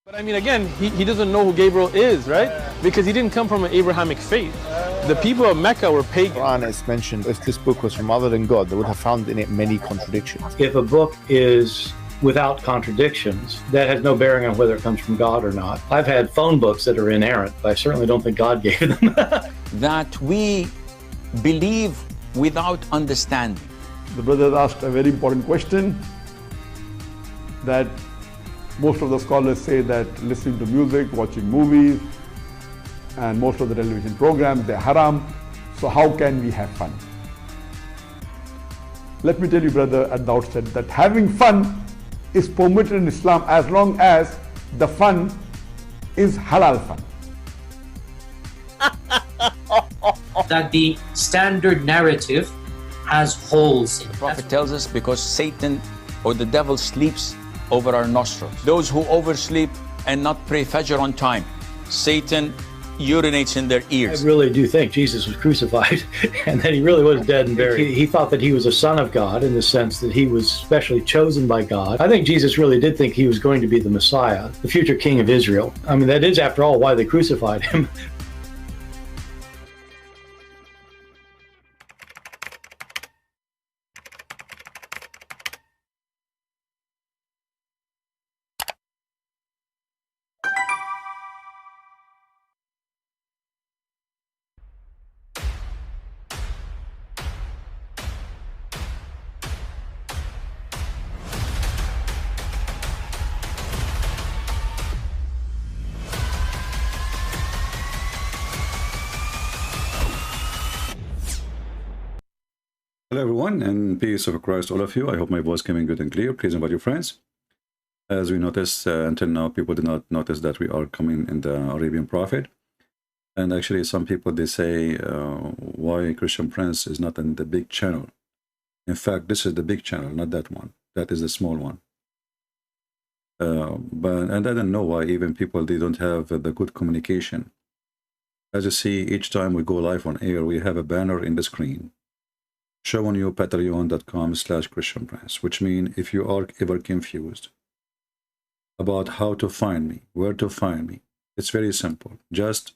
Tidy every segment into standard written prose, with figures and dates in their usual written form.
But I mean, again, he doesn't know who Gabriel is, right? Because he didn't come from an Abrahamic faith. The people of Mecca were pagan. Quran is mentioned, if this book was from other than God, they would have found in it many contradictions. If a book is without contradictions, that has no bearing on whether it comes from God or not. I've had phone books that are inerrant, but I certainly don't think God gave them. That we believe without understanding. The brother asked a very important question, that most of the scholars say that listening to music, watching movies, and most of the television programs, they're haram. So how can we have fun? Let me tell you, brother, at the outset, that having fun is permitted in Islam as long as the fun is halal fun. That the standard narrative has holes in it. The Prophet tells us because Satan or the devil sleeps over our nostrils. Those who oversleep and not pray Fajr on time, Satan urinates in their ears. I really do think Jesus was crucified and that he really was dead and buried. He thought that he was a son of God in the sense that he was specially chosen by God. I think Jesus really did think he was going to be the Messiah, the future king of Israel. I mean, that is, after all, why they crucified him. Hello everyone, and peace of Christ all of you. I hope my voice coming good and clear. Please invite your friends. As we noticed, until now people did not notice that we are coming in the Arabian Prophet. And actually some people, they say why Christian Prince is not in the big channel. In fact, this is the big channel, not that one. That is the small one. And I don't know why even people, they don't have the good communication. As you see, each time we go live on air, we have a banner in the screen showing you patreon.com/Christian Prince, which means if you are ever confused about how to find me, where to find me, it's very simple. Just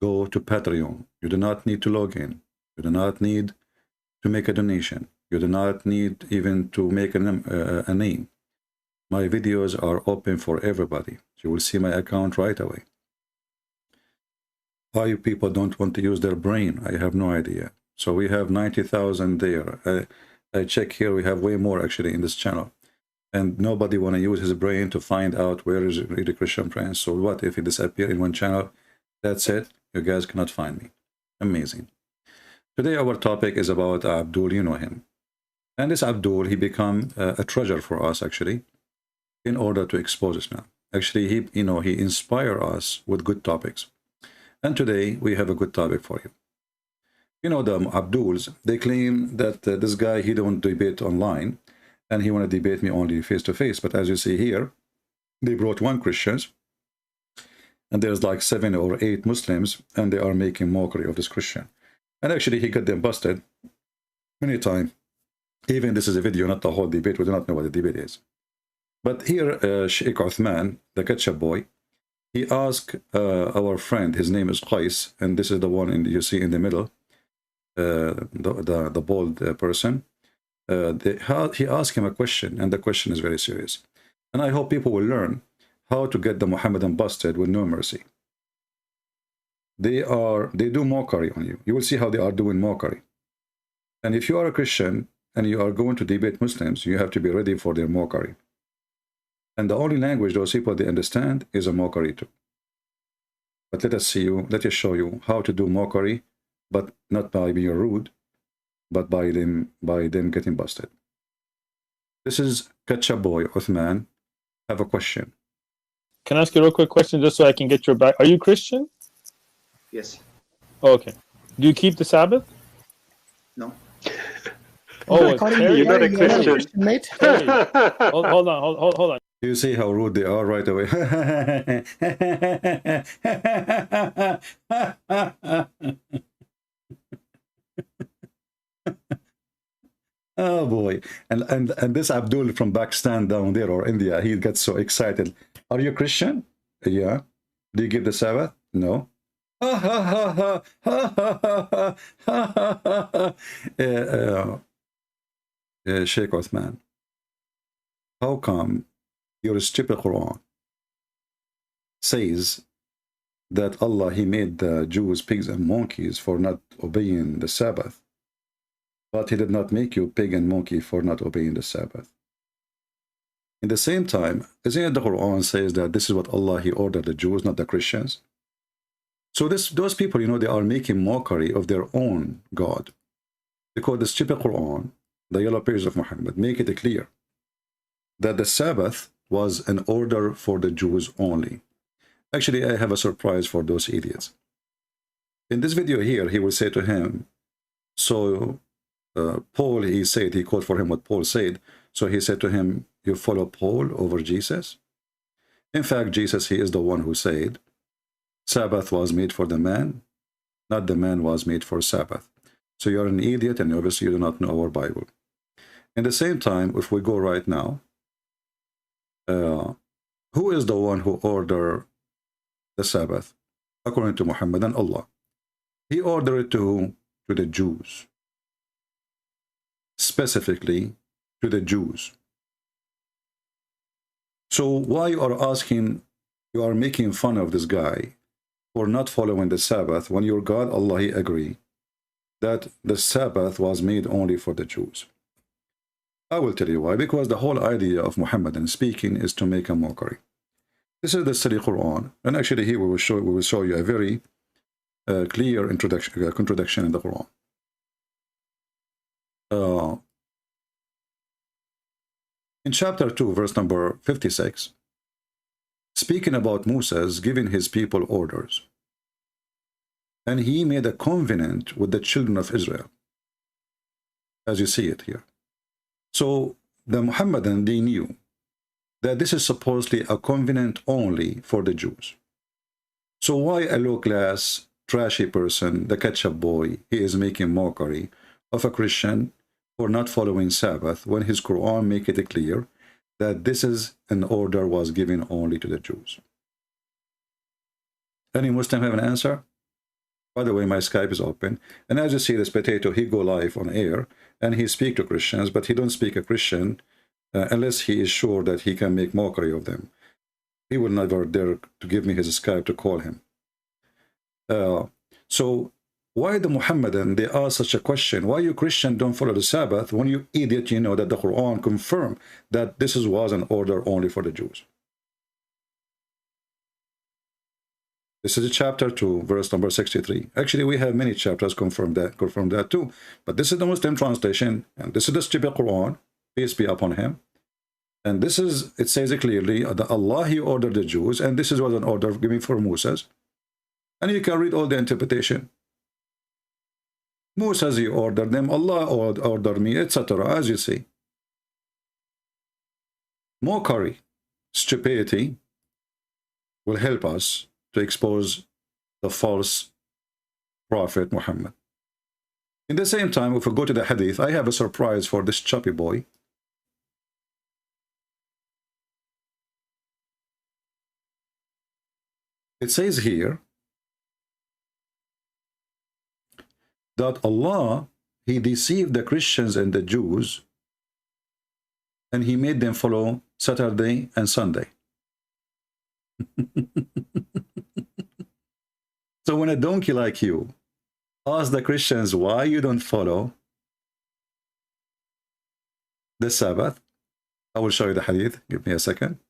go to Patreon. You do not need to log in. You do not need to make a donation. You do not need even to make a name. My videos are open for everybody. You will see my account right away. Why people don't want to use their brain, I have no idea. So we have 90,000 there. I check here, we have way more actually in this channel. And nobody want to use his brain to find out where is really Christian Prince. So what if he disappear in one channel? That's it. You guys cannot find me. Amazing. Today our topic is about Abdul. You know him. And this Abdul, he become a treasure for us actually, in order to expose Islam. Actually, he inspire us with good topics. And today we have a good topic for you. You know, the Abduls, they claim that this guy, he don't debate online, and he want to debate me only face-to-face. But as you see here, they brought one Christians, and there's like 7 or 8 Muslims, and they are making mockery of this Christian. And actually, he got them busted many times. Even this is a video, not the whole debate. We do not know what the debate is. But here, Sheikh Uthman, the ketchup boy, he asked our friend, his name is Qais, and this is the one you see in the middle, the bald person. He asked him a question, and the question is very serious. And I hope people will learn how to get the Muhammadan busted with no mercy. They do mockery on you. You will see how they are doing mockery. And if you are a Christian and you are going to debate Muslims, you have to be ready for their mockery. And the only language those people they understand is a mockery too. But let us show you how to do mockery, but not by being rude, but by them getting busted. This is Ketchup Boy Uthman. Have a question. Can I ask you a real quick question just so I can get your back? Are you Christian? Yes. Oh, okay. Do you keep the Sabbath? No. Oh, You're not a Christian, mate. Hold on. You see how rude they are right away. Oh boy. And this Abdul from Pakistan down there or India, he gets so excited. Are you Christian? Yeah. Do you give the Sabbath? No. Ha ha ha ha ha ha ha ha ha ha. Sheikh Othman, how come your stupid Quran says that Allah, he made the Jews pigs and monkeys for not obeying the Sabbath, but he did not make you pig and monkey for not obeying the Sabbath? In the same time, isn't it the Quran says that this is what Allah, he ordered the Jews, not the Christians? So those people, you know, they are making mockery of their own God. Because the stupid Quran, the yellow pages of Muhammad, make it clear that the Sabbath was an order for the Jews only. Actually, I have a surprise for those idiots. In this video here, he will say to him, so Paul, he said, he quote for him what Paul said. So he said to him, you follow Paul over Jesus? In fact, Jesus, he is the one who said, Sabbath was made for the man, not the man was made for Sabbath. So you're an idiot, and obviously you do not know our Bible. In the same time, if we go right now, who is the one who ordered the Sabbath? According to Muhammad and Allah. He ordered it to the Jews. Specifically to the Jews. So why you are asking, you are making fun of this guy for not following the Sabbath when your God, Allah, he agree that the Sabbath was made only for the Jews? I will tell you why. Because the whole idea of Muhammadan speaking is to make a mockery. This is the study Quran, and actually here we will show you a very clear contradiction in the Quran. In chapter 2, verse number 56, speaking about Moses giving his people orders, and he made a covenant with the children of Israel, as you see it here. So the Muhammadan, they knew that this is supposedly a covenant only for the Jews. So why a low-class, trashy person, the ketchup boy, he is making mockery of a Christian for not following Sabbath when his Quran make it clear that this is an order was given only to the Jews? Any Muslim have an answer? By the way, my Skype is open, and as you see, this potato, he go live on air, and he speak to Christians, but he don't speak a Christian unless he is sure that he can make mockery of them. He will never dare to give me his Skype to call him. So why the Muhammadan, they ask such a question? Why you Christian don't follow the Sabbath when you idiot, you know that the Quran confirmed that this was an order only for the Jews? This is chapter 2, verse number 63. Actually, we have many chapters confirm that too. But this is the Muslim translation, and this is the stupid Quran, peace be upon him. And this is, it says it clearly, that Allah, he ordered the Jews, and this is what an order given for Moses. And you can read all the interpretation. Moses, he ordered them, Allah ordered me, etc., as you see. Mockery, stupidity will help us to expose the false prophet Muhammad. In the same time, if we go to the hadith, I have a surprise for this choppy boy. It says here that Allah, he deceived the Christians and the Jews, and he made them follow Saturday and Sunday. So when a donkey like you asks the Christians why you don't follow the Sabbath, I will show you the hadith. Give me a second.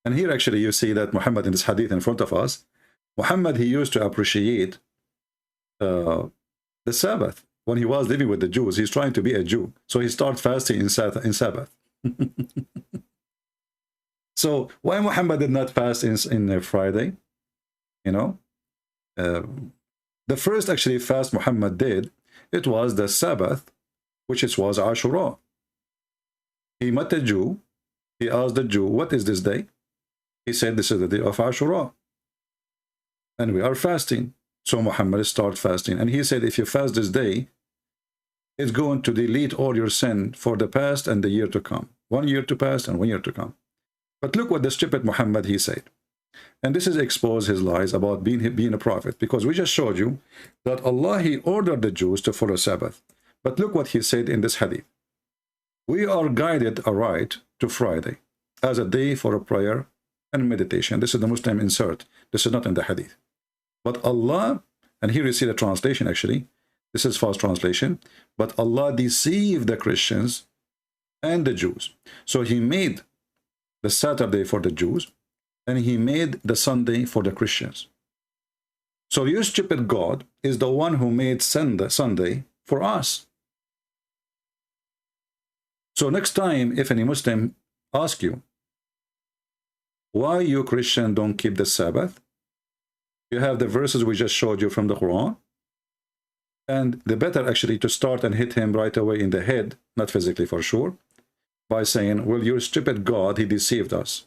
And here actually you see that Muhammad in this hadith in front of us, Muhammad, he used to appreciate the Sabbath. When he was living with the Jews, he's trying to be a Jew. So he started fasting in Sabbath. So why Muhammad did not fast in Friday? You know, the first actually fast Muhammad did, it was the Sabbath, which was Ashura. He met a Jew. He asked the Jew, what is this day? He said, this is the day of Ashura. And we are fasting. So Muhammad started fasting. And he said, if you fast this day, is going to delete all your sin for the past and the year to come. 1 year to past and 1 year to come. But look what the stupid Muhammad, he said. And this is expose his lies about being a prophet, because we just showed you that Allah, he ordered the Jews to follow Sabbath. But look what he said in this hadith. We are guided aright to Friday as a day for a prayer and meditation. This is the Muslim insert. This is not in the hadith. But Allah, and here you see the translation actually, this is false translation, but Allah deceived the Christians and the Jews. So he made the Saturday for the Jews, and he made the Sunday for the Christians. So your stupid God is the one who made Sunday for us. So next time, if any Muslim asks you, why you Christian don't keep the Sabbath? You have the verses we just showed you from the Quran. And the better actually to start and hit him right away in the head, not physically for sure, by saying, well, your stupid God, he deceived us.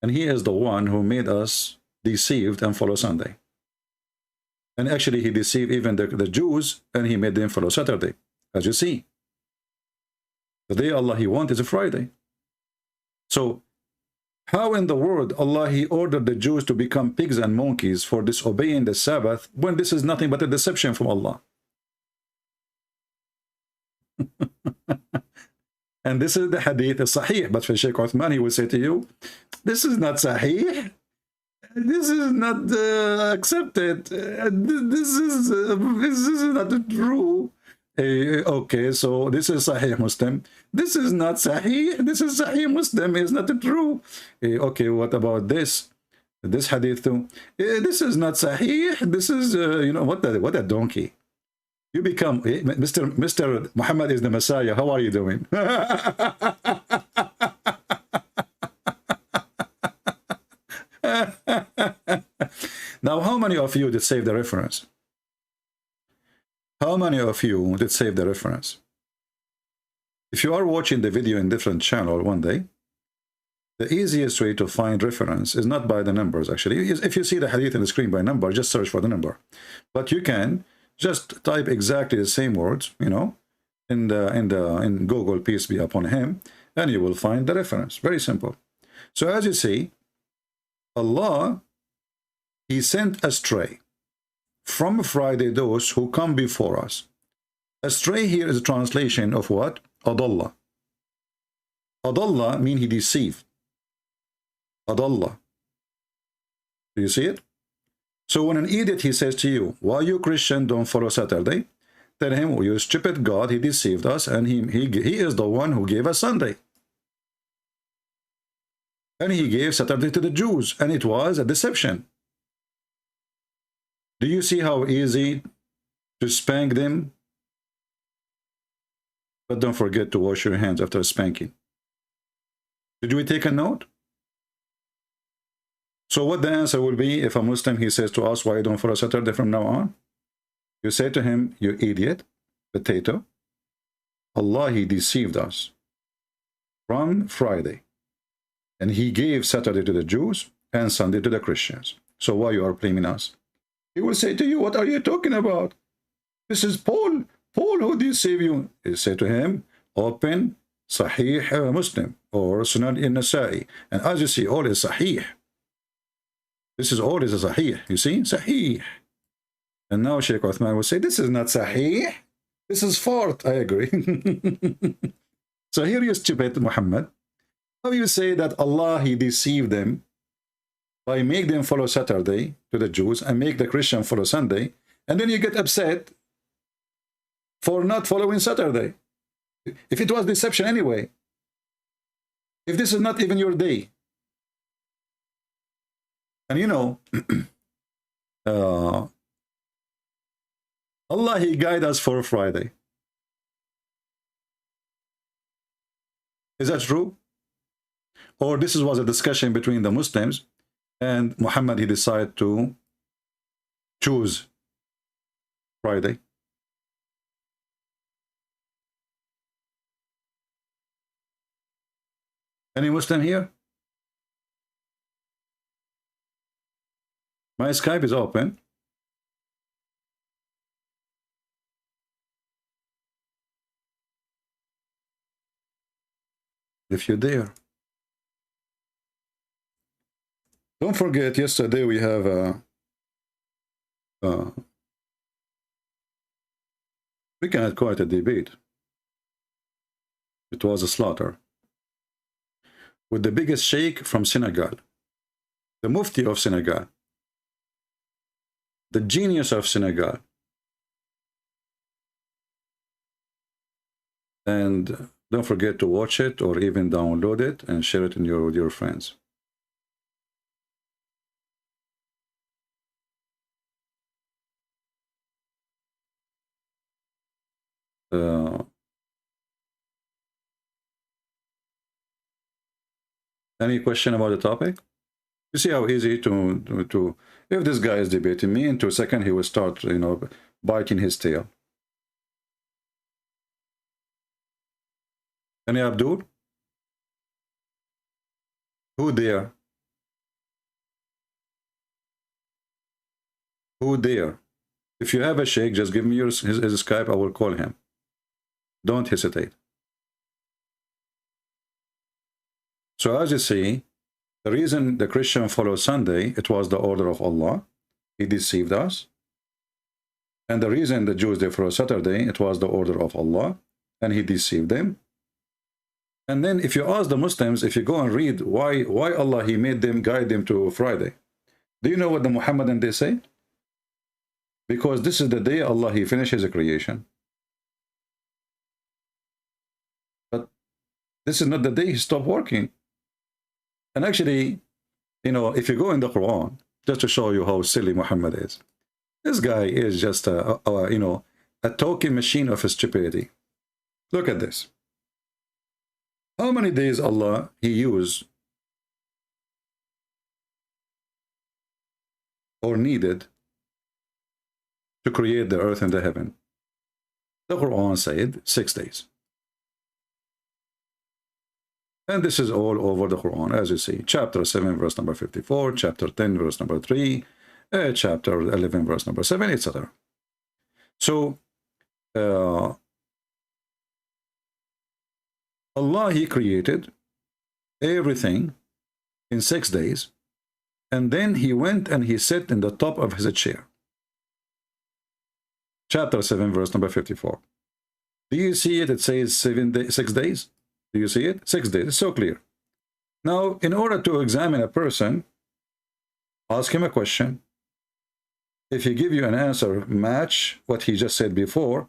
And he is the one who made us deceived and follow Sunday. And actually he deceived even the Jews, and he made them follow Saturday, as you see. The day Allah he wants is a Friday. So how in the world Allah he ordered the Jews to become pigs and monkeys for disobeying the Sabbath, when this is nothing but a deception from Allah? And this is the hadith is sahih, but for Shaykh Uthman, he will say to you, this is not sahih, this is not accepted, this is not true. Okay, so this is Sahih Muslim. This is not Sahih. This is Sahih Muslim. It's not true. Okay, what about this? This hadith too. This is not Sahih. This is, you know, what a donkey. You become, Mr. Muhammad is the Messiah. How are you doing? Now, how many of you did save the reference? How many of you did save the reference? If you are watching the video in different channel one day, the easiest way to find reference is not by the numbers, actually. If you see the hadith on the screen by number, just search for the number. But you can just type exactly the same words, you know, in Google, peace be upon him, and you will find the reference. Very simple. So as you see, Allah, he sent astray from Friday those who come before us. Astray here is a translation of what? Adallah. Adallah means he deceived. Adallah. Do you see it? So when an idiot, he says to you, why you Christian don't follow Saturday? Tell him, oh, you stupid God, he deceived us, and he is the one who gave us Sunday. And he gave Saturday to the Jews, and it was a deception. Do you see how easy to spank them? But don't forget to wash your hands after spanking. Did we take a note? So what the answer will be if a Muslim, he says to us, why you don't follow Saturday from now on? You say to him, you idiot, potato, Allah, he deceived us from Friday. And he gave Saturday to the Jews and Sunday to the Christians. So why you are blaming us? He will say to you, what are you talking about? This is Paul. Paul who deceived you. You say to him, open Sahih Muslim or Sunan in-Nasa'i. And as you see, all is Sahih. This is all is a Sahih. You see? Sahih. And now Shaykh Uthman will say, this is not Sahih. This is fart. I agree. So here you stupid Muhammad. How you say that Allah, he deceived them by make them follow Saturday to the Jews and make the Christian follow Sunday, and then you get upset for not following Saturday. If it was deception anyway, if this is not even your day. And you know, Allah, he guide us for Friday. Is that true? Or this was a discussion between the Muslims, and Muhammad, he decided to choose Friday. Any Muslim here? My Skype is open. if you dare. Don't forget, yesterday we have we cannot call it a debate. It was a slaughter with the biggest sheikh from Senegal, the mufti of Senegal, the genius of Senegal. And don't forget to watch it or even download it and share it with your friends. Any question about the topic? You see how easy to if this guy is debating me, in 2 seconds he will start, you know, biting his tail. Any Abdul? Who there? Who there? If you have a sheikh, just give me his Skype, I will call him. Don't hesitate. So as you see, the reason the Christian follow Sunday, it was the order of Allah. He deceived us. And the reason the Jews, they follow Saturday, it was the order of Allah, and he deceived them. And then if you ask the Muslims, if you go and read why Allah, he made them, guide them to Friday. Do you know what the Muhammadan, they say? Because this is the day Allah, he finishes the creation. But this is not the day he stopped working. And actually, you know, if you go in the Quran, just to show you how silly Muhammad is, this guy is just you know, a talking machine of stupidity. Look at this. How many days Allah, he used or needed to create the earth and the heaven? The Quran said 6 days. And this is all over the Quran, as you see. Chapter 7, verse number 54, chapter 10, verse number 3, chapter 11, verse number 7, etc. So, Allah, he created everything in 6 days, and then he went and he sat in the top of his chair. Chapter 7, verse number 54. Do you see it? It says 6 days. Do you see it? 6 days. It's so clear. Now, in order to examine a person, ask him a question. If he give you an answer, match what he just said before,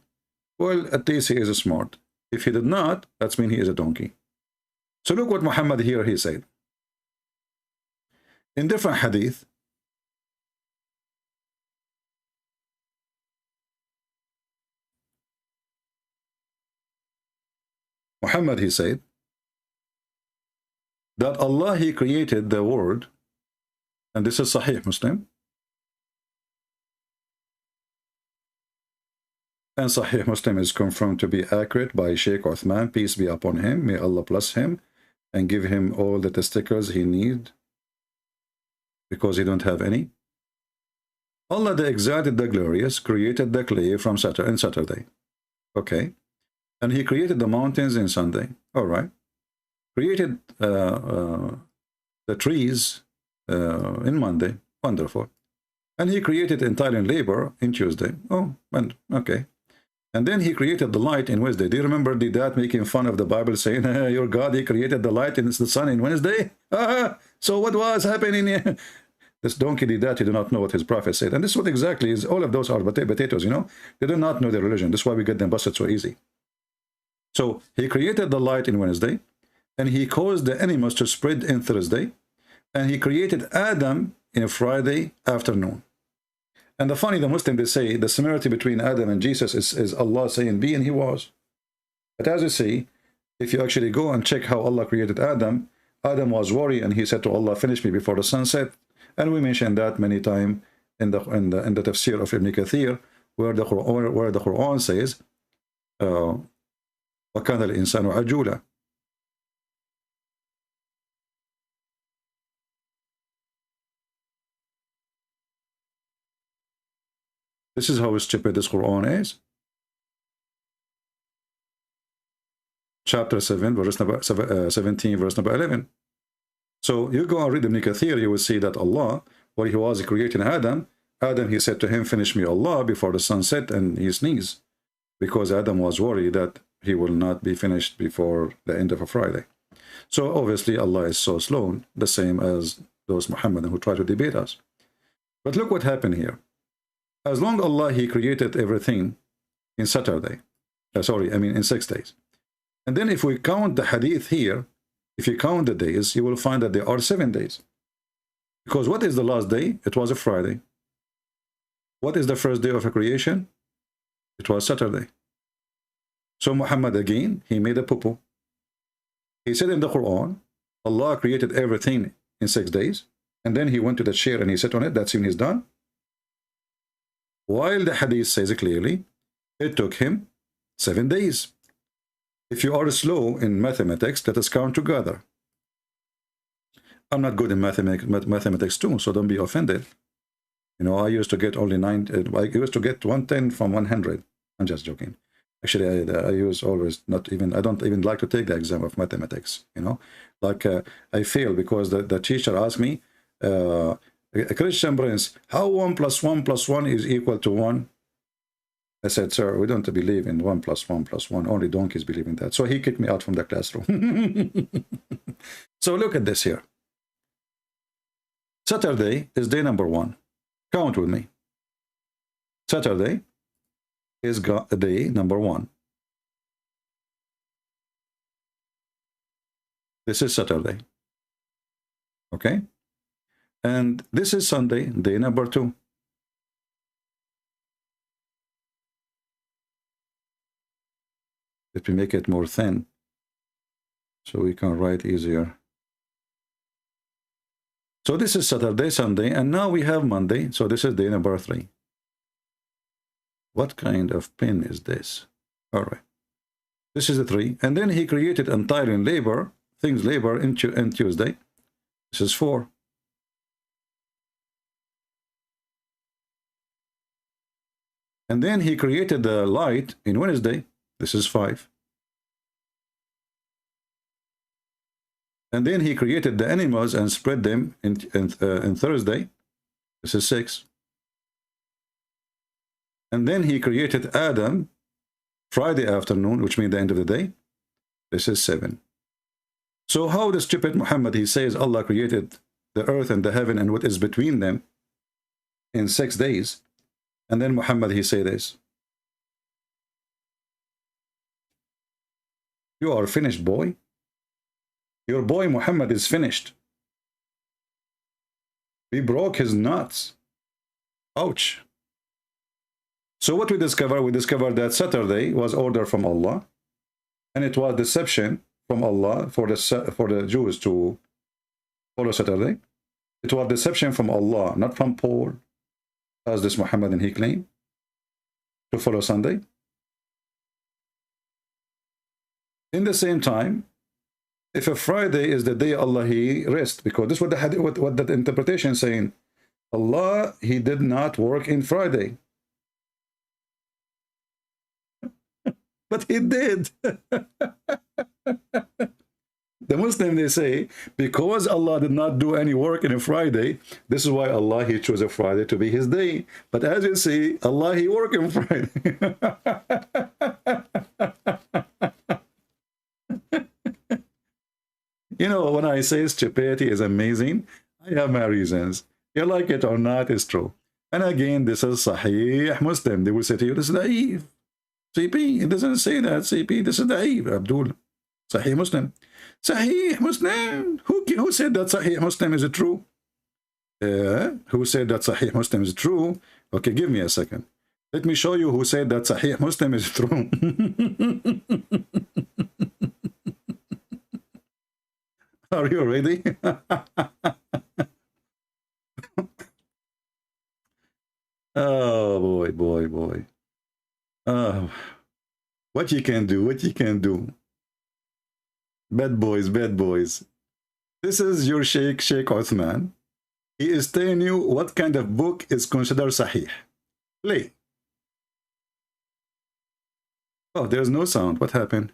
well, at least he is smart. If he did not, that means he is a donkey. So look what Muhammad here, he said. In different hadith, Muhammad, he said that Allah, he created the world, and this is Sahih Muslim, and Sahih Muslim is confirmed to be accurate by Sheikh Uthman, peace be upon him, may Allah bless him and give him all the testicles he need, because he don't have any. Allah the Exalted, the Glorious, created the clay from Saturday. Okay. And he created the mountains in Sunday. All right. Created the trees in Monday. Wonderful. And he created entire labor in Tuesday. Oh, and okay. And then he created the light in Wednesday. Do you remember the dad making fun of the Bible, saying, your God, he created the light and it's the sun in Wednesday? So what was happening here? This donkey did that. He did not know what his prophet said. And this is what exactly is. All of those are potatoes, you know. They do not know their religion. That's why we get them busted so easy. So he created the light in Wednesday, and he caused the animals to spread in Thursday, and he created Adam in Friday afternoon. And the funny, the Muslim, they say the similarity between Adam and Jesus is Allah saying be, and he was. But as you see, if you actually go and check how Allah created Adam, Adam was worried, and he said to Allah, finish me before the sun set. And we mentioned that many times in the tafsir of Ibn Kathir, where the Quran says, وَكَانَ الْإِنسَانُ عَجُولًا. This is how stupid this Quran is. chapter 7, verse number 17, verse number 11. So you go and read Ibn Kathir, you will see that Allah, when he was creating Adam, he said to him, finish me, Allah, before the sun set, and he sneezed, because Adam was worried that he will not be finished before the end of a Friday. So obviously Allah is so slow, the same as those Muhammadan who try to debate us. But look what happened here. As long as Allah, he created everything in Saturday, in 6 days. And then if we count the hadith here, if you count the days, you will find that there are 7 days. Because what is the last day? It was a Friday. What is the first day of a creation? It was Saturday. So Muhammad again, he made a poo-poo. He said in the Quran, Allah created everything in 6 days, and then he went to the chair and he sat on it. That's when he's done. While the hadith says clearly, it took him 7 days. If you are slow in mathematics, let us count together. I'm not good in mathematics too, so don't be offended. You know, I used to get only 9. I used to get 110 from 100. I'm just joking. Actually, I use always not even. I don't even like to take the exam of mathematics. You know, like I fail because the teacher asked me, Christian Prince, how 1 + 1 + 1 is equal to 1? I said, sir, we don't believe in 1 + 1 + 1. Only donkeys believe in that. So he kicked me out from the classroom. So look at this here. Saturday is day number 1. Count with me. Saturday is day number 1. This is Saturday. Okay? And this is Sunday, day number 2. Let me make it more thin so we can write easier. So this is Saturday, Sunday, and now we have Monday. So this is day number 3. What kind of pen is this? All right. This is the 3. And then he created entirely labor, labor in Tuesday. This is 4. And then he created the light in Wednesday. This is 5. And then he created the animals and spread them in Thursday. This is 6. And then he created Adam Friday afternoon, which means the end of the day. This is 7. So how the stupid Muhammad, he says Allah created the earth and the heaven and what is between them in 6 days. And then Muhammad, he say this. You are finished, boy. Your boy Muhammad is finished. We broke his nuts. Ouch. So what we discover? We discovered that Saturday was order from Allah, and it was deception from Allah for the Jews to follow Saturday. It was deception from Allah, not from Paul, as this Muhammadan he claimed, to follow Sunday. In the same time, if a Friday is the day Allah he rest, because this is what that interpretation is saying. Allah, he did not work in Friday. But he did. The Muslim, they say, because Allah did not do any work in a Friday, this is why Allah, he chose a Friday to be his day. But as you see, Allah, he worked on Friday. You know, when I say stupidity is amazing, I have my reasons. You like it or not, it's true. And again, this is Sahih Muslim. They will say to you, this is Da'if. CP, it doesn't say that, CP. This is Da'if, Abdul. Sahih Muslim. Sahih Muslim. Who said that Sahih Muslim is true? Who said that Sahih Muslim is true? Okay, give me a second. Let me show you who said that Sahih Muslim is true. Are you ready? Oh, boy. Oh, what you can do. Bad boys. This is your Sheikh Uthman. He is telling you what kind of book is considered Sahih. Play. Oh, there's no sound. What happened?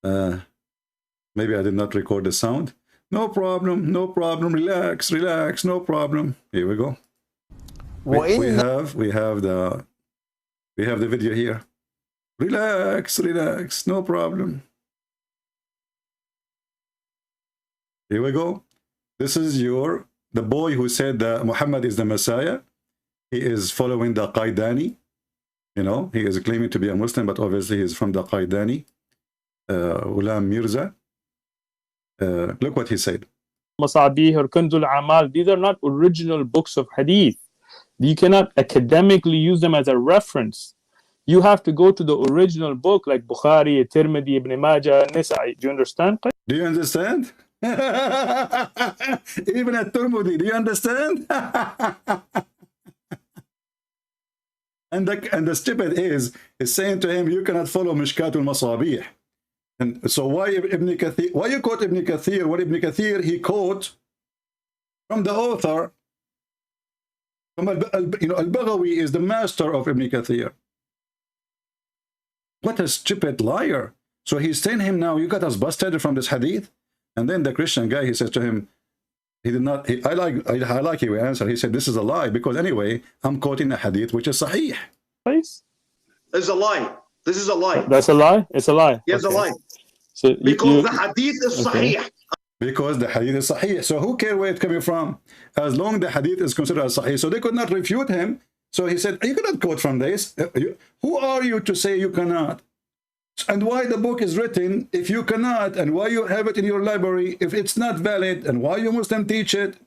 Maybe I did not record the sound. No problem, no problem. Relax, relax, no problem. Here we go. We have the video here. Relax, relax, no problem. Here we go. This is the boy who said that Muhammad is the Messiah. He is following the Qaidani. You know, he is claiming to be a Muslim, but obviously he is from the Qaidani. Ulam Mirza. Look what he said. Masabih or Kanzul Amal, these are not original books of hadith. You cannot academically use them as a reference. You have to go to the original book like Bukhari, Tirmidhi, Ibn Majah, Nisa'i. Do you understand? Do you understand? Even at Tirmidhi, do you understand? and the stupid is saying to him, you cannot follow Mishkatul Masabih. And so why Ibn Kathir? Why you quote Ibn Kathir? What Ibn Kathir he quote from the author. From Al-Baghawi is the master of Ibn Kathir. What a stupid liar! So he's telling him now, you got us busted from this hadith. And then the Christian guy, he says to him, he did not. I like your answer. He said, this is a lie because anyway, I'm quoting a hadith which is sahih. Please. It's a lie. This is a lie. That's a lie? It's a lie. Yes, okay. a lie. So because the hadith is sahih. Because the hadith is sahih. So who cares where it's coming from? As long as the hadith is considered as sahih. So they could not refute him. So he said, you cannot quote from this. Who are you to say you cannot? And why the book is written if you cannot? And why you have it in your library if it's not valid? And why you Muslim teach it?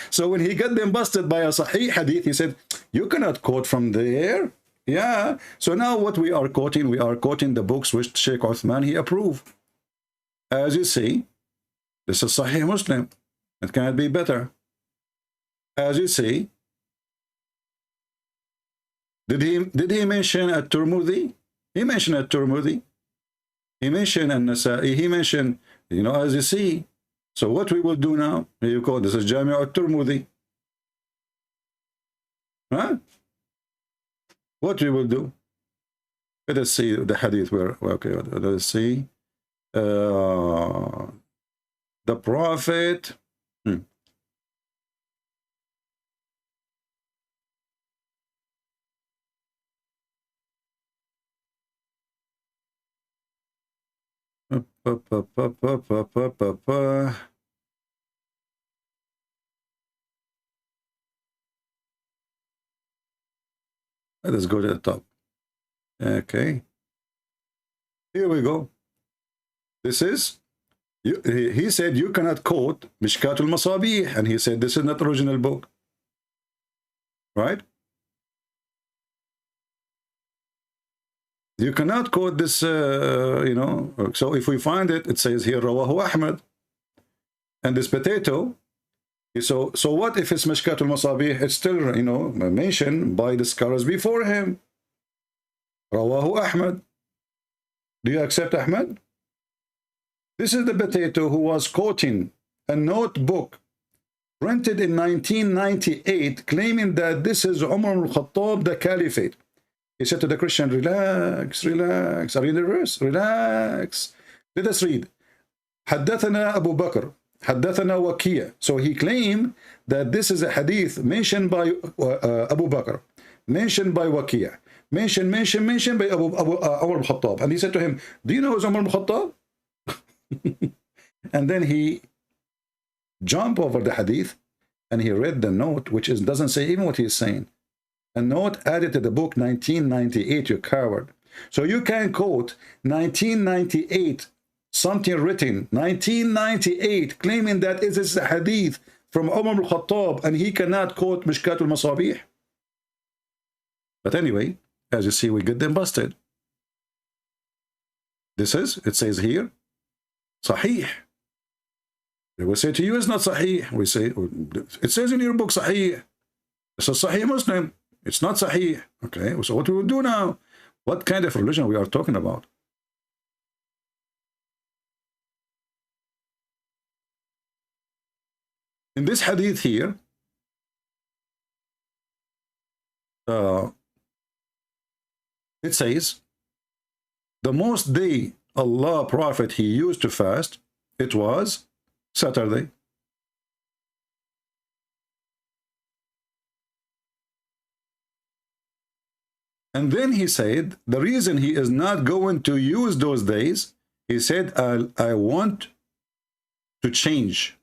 So when he got them busted by a sahih hadith, he said, you cannot quote from there. Yeah. So now what we are quoting the books which Sheikh Uthman he approved. As you see, this is Sahih Muslim. It cannot be better. As you see, did he mention at-Tirmidhi? He mentioned at-Tirmidhi. He mentioned an-Nasa'i. He mentioned, you know, as you see. So what we will do now? Here you go. This is Jami' at-Tirmidhi. Huh? What we will do? Let us see the hadith where. Okay, let us see. The Prophet. Let us go to the top. Okay. Here we go. This is, he said you cannot quote Mishkatul Masabih, and he said this is not the original book. Right? You cannot quote this, you know. So if we find it, it says here, Rawahu Ahmad. And this potato, so what if it's Mishkatul Masabih? It's still, you know, mentioned by the scholars before him. Rawahu Ahmad. Do you accept Ahmad? This is the potato who was quoting a notebook printed in 1998, claiming that this is Umar al-Khattab, the Caliphate. He said to the Christian, relax, relax. Are you in the verse? Relax. Let us read. حدثنا Abu Bakr. حدثنا وكيع. So he claimed that this is a hadith mentioned by Abu Bakr, mentioned by Waqi', mentioned by Umar al-Khattab. And he said to him, do you know who's Umar al-Khattab? And then he jumped over the hadith and he read the note, which doesn't say even what he's saying. A note added to the book 1998, you coward. So you can quote 1998, something written, 1998, claiming that it is a hadith from Umar al-Khattab, and he cannot quote Mishkat al-Masabih. But anyway, as you see, we get them busted. This is, it says here, Sahih. They will say to you, it's not Sahih. We say, it says in your book Sahih. It's a Sahih Muslim. It's not Sahih. Okay, so what we will do now? What kind of religion we are talking about? In this hadith here, it says, The most day Allah Prophet he used to fast, it was Saturday. And then he said, the reason he is not going to use those days, he said, I want to change.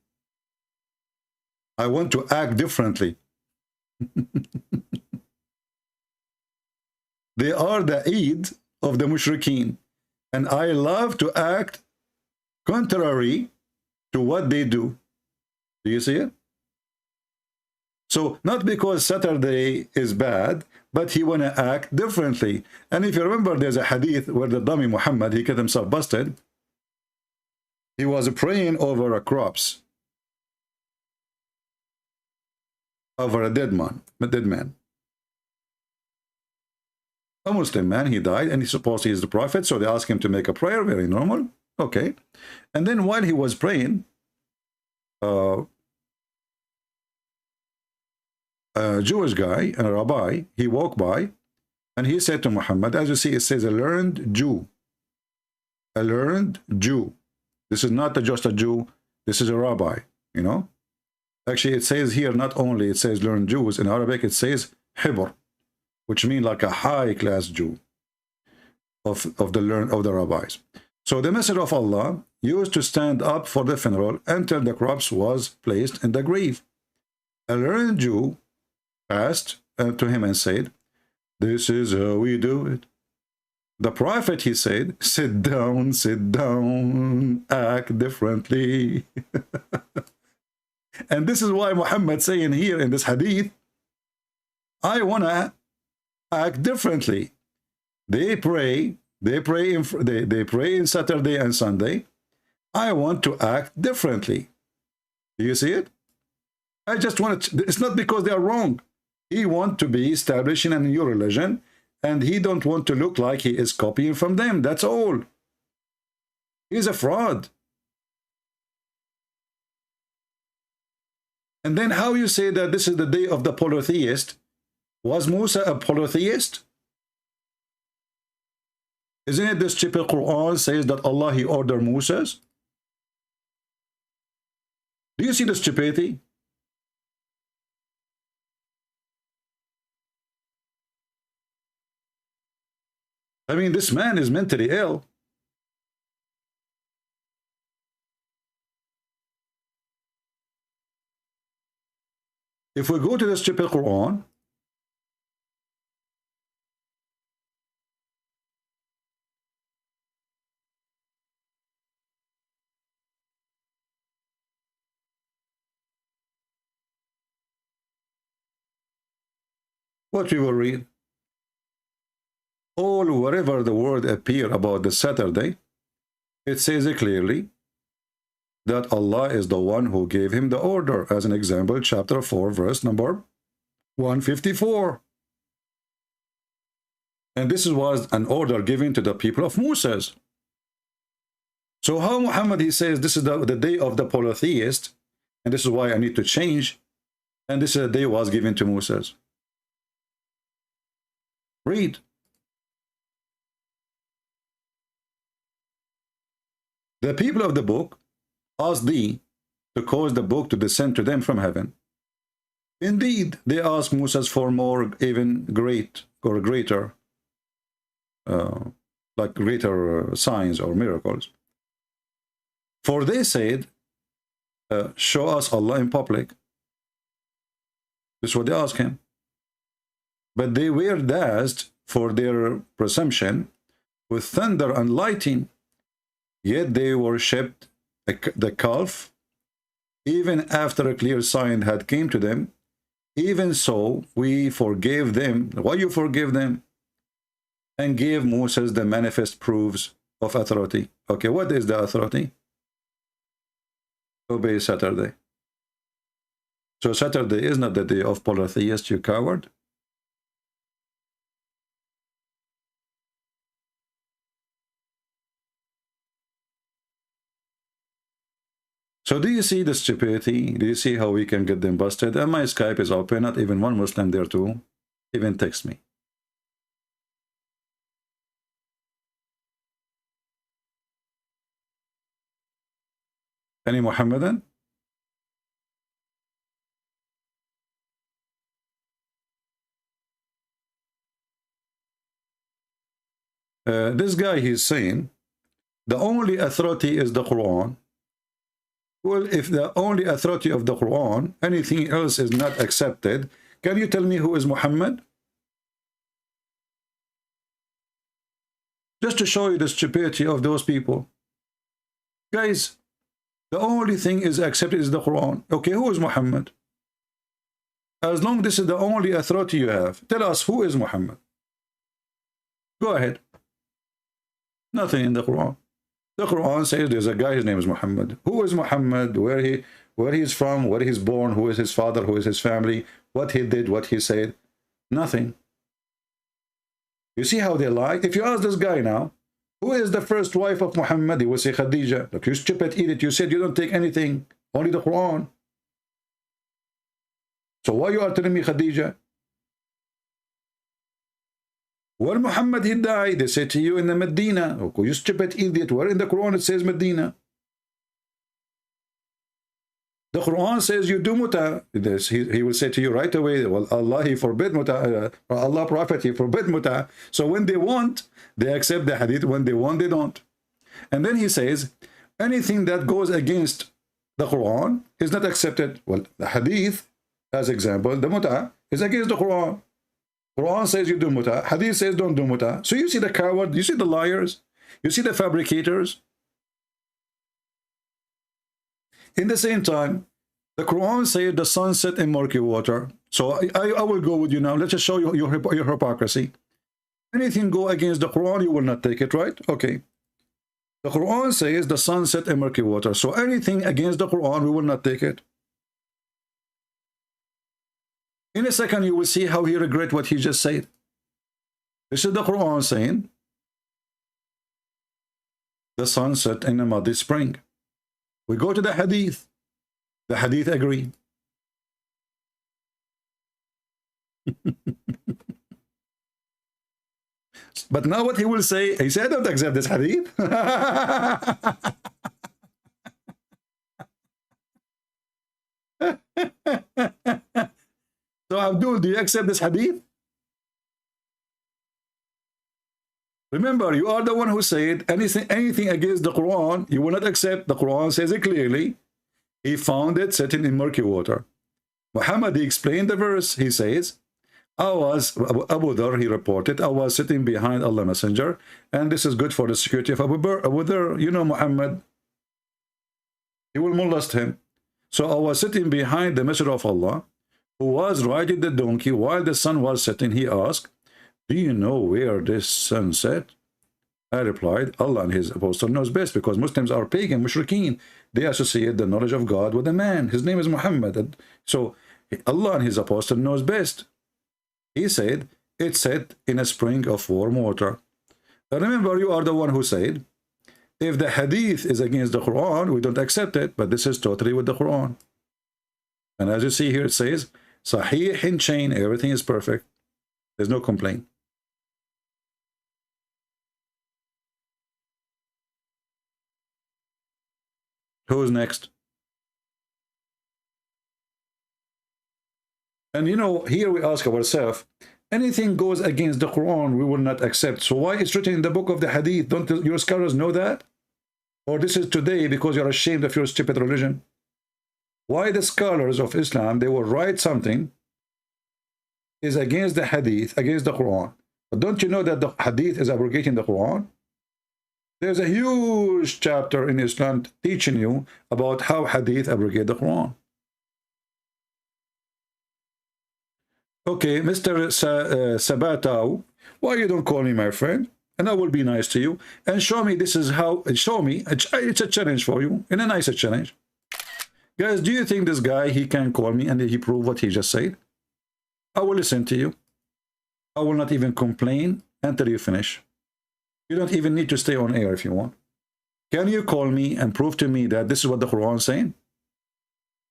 I want to act differently. They are the Eid of the Mushrikeen. And I love to act contrary to what they do. Do you see it? So not because Saturday is bad, but he want to act differently. And if you remember, there's a hadith where the dummy Muhammad, he got himself busted. He was praying over a corpse, over a dead man. A Muslim man, he died, and he supposed he is the prophet, so they asked him to make a prayer, very normal. Okay. And then while he was praying, a Jewish guy, a rabbi, he walked by, and he said to Muhammad, as you see, it says a learned Jew. A learned Jew. This is not just a Jew, this is a rabbi, you know. Actually, it says here, not only it says learned Jews, in Arabic it says Hibr, which means like a high-class Jew of the rabbis. So the Messenger of Allah used to stand up for the funeral until the corpse was placed in the grave. A learned Jew asked to him and said, this is how we do it. The Prophet, he said, sit down, act differently. And this is why Muhammad saying here in this hadith, I want to act differently. They pray in Saturday and Sunday. I want to act differently. Do you see it? I just want to, it's not because they are wrong. He wants to be established in a new religion, and he don't want to look like he is copying from them. That's all. He's a fraud. And then how you say that this is the day of the polytheist? Was Musa a polytheist? Isn't it the stupid Quran says that Allah, he ordered Moses? Do you see the stupidity? I mean, this man is mentally ill. If we go to the stupid Quran, what we will read, all wherever the word appear about the Saturday, it says it clearly that Allah is the one who gave him the order. As an example, chapter 4, verse number 154. And this was an order given to the people of Moses. So how Muhammad, he says, this is the day of the polytheist, and this is why I need to change, and this is the day was given to Moses. Read. The people of the book asked thee to cause the book to descend to them from heaven. Indeed, they asked Moses for more, even great or greater, like greater signs or miracles. For they said, show us Allah in public. This is what they asked him. But they were dashed for their presumption with thunder and lightning. Yet they worshipped the calf, even after a clear sign had came to them. Even so, we forgave them. Why you forgive them? And gave Moses the manifest proofs of authority. Okay, what is the authority? Obey Saturday. So Saturday is not the day of polytheist, you coward. So do you see the stupidity? Do you see how we can get them busted? And my Skype is open, not even one Muslim there too. Even text me. Any Muhammadan? This guy, he's saying the only authority is the Quran. Well, if the only authority of the Quran, anything else is not accepted, can you tell me who is Muhammad? Just to show you the stupidity of those people. Guys, the only thing is accepted is the Quran. Okay, who is Muhammad? As long as this is the only authority you have, tell us who is Muhammad. Go ahead. Nothing in the Quran. The Quran says there's a guy, his name is Muhammad. Who is Muhammad? Where he's from, where he's born, who is his father, who is his family, what he did, what he said. Nothing. You see how they lie? If you ask this guy now, who is the first wife of Muhammad? He will say Khadija. Look, you stupid idiot. You said you don't take anything, only the Quran. So why you are telling me Khadija? When Muhammad he died, they said to you in the Medina. Okay, you stupid idiot. Where in the Quran it says Medina? The Quran says you do muta. He will say to you right away, well, Allah, he forbid muta. Allah Prophet, he forbid muta. So when they want, they accept the hadith. When they want, they don't. And then he says, anything that goes against the Quran is not accepted. Well, the hadith, as example, the muta is against the Quran. Quran says you do muta. Hadith says don't do muta. So you see the coward, you see the liars, you see the fabricators. In the same time, the Quran says the sun set in murky water. So I will go with you now. Let's just show you your hypocrisy. Anything go against the Quran, you will not take it, right? Okay. The Quran says the sun set in murky water. So anything against the Quran, we will not take it. In a second, you will see how he regret what he just said. This is the Quran saying the sun set in a muddy spring. We go to the hadith. The hadith agree. But now what he will say, he said, I don't accept this hadith. So Abdul, do you accept this hadith? Remember, you are the one who said anything against the Quran, you will not accept. The Quran says it clearly. He found it sitting in murky water. Muhammad, he explained the verse. He says, Abu Dhar, he reported, I was sitting behind Allah Messenger, and this is good for the security of Abu Dhar. You know Muhammad, he will molest him. So I was sitting behind the Messenger of Allah, who was riding the donkey while the sun was setting. He asked, do you know where this sun set? I replied, Allah and his apostle knows best, because Muslims are pagan, mushrikeen. They associate the knowledge of God with a man. His name is Muhammad. So Allah and his apostle knows best. He said, it set in a spring of warm water. Remember, you are the one who said, if the hadith is against the Quran, we don't accept it, but this is totally with the Quran. And as you see here, it says, Sahih in chain, everything is perfect. There's no complaint. Who's next? And you know, here we ask ourselves, anything goes against the Quran, we will not accept. So why it's written in the book of the Hadith? Don't your scholars know that? Or this is today because you're ashamed of your stupid religion? Why the scholars of Islam, they will write something is against the Hadith, against the Quran. But don't you know that the Hadith is abrogating the Quran? There's a huge chapter in Islam teaching you about how Hadith abrogate the Quran. Okay, Mr. Sabatau, why you don't call me my friend? And I will be nice to you. And show me this is how, show me, it's a challenge for you, in a nicer challenge. Guys, do you think this guy, he can call me and he prove what he just said? I will listen to you. I will not even complain until you finish. You don't even need to stay on air if you want. Can you call me and prove to me that this is what the Quran is saying?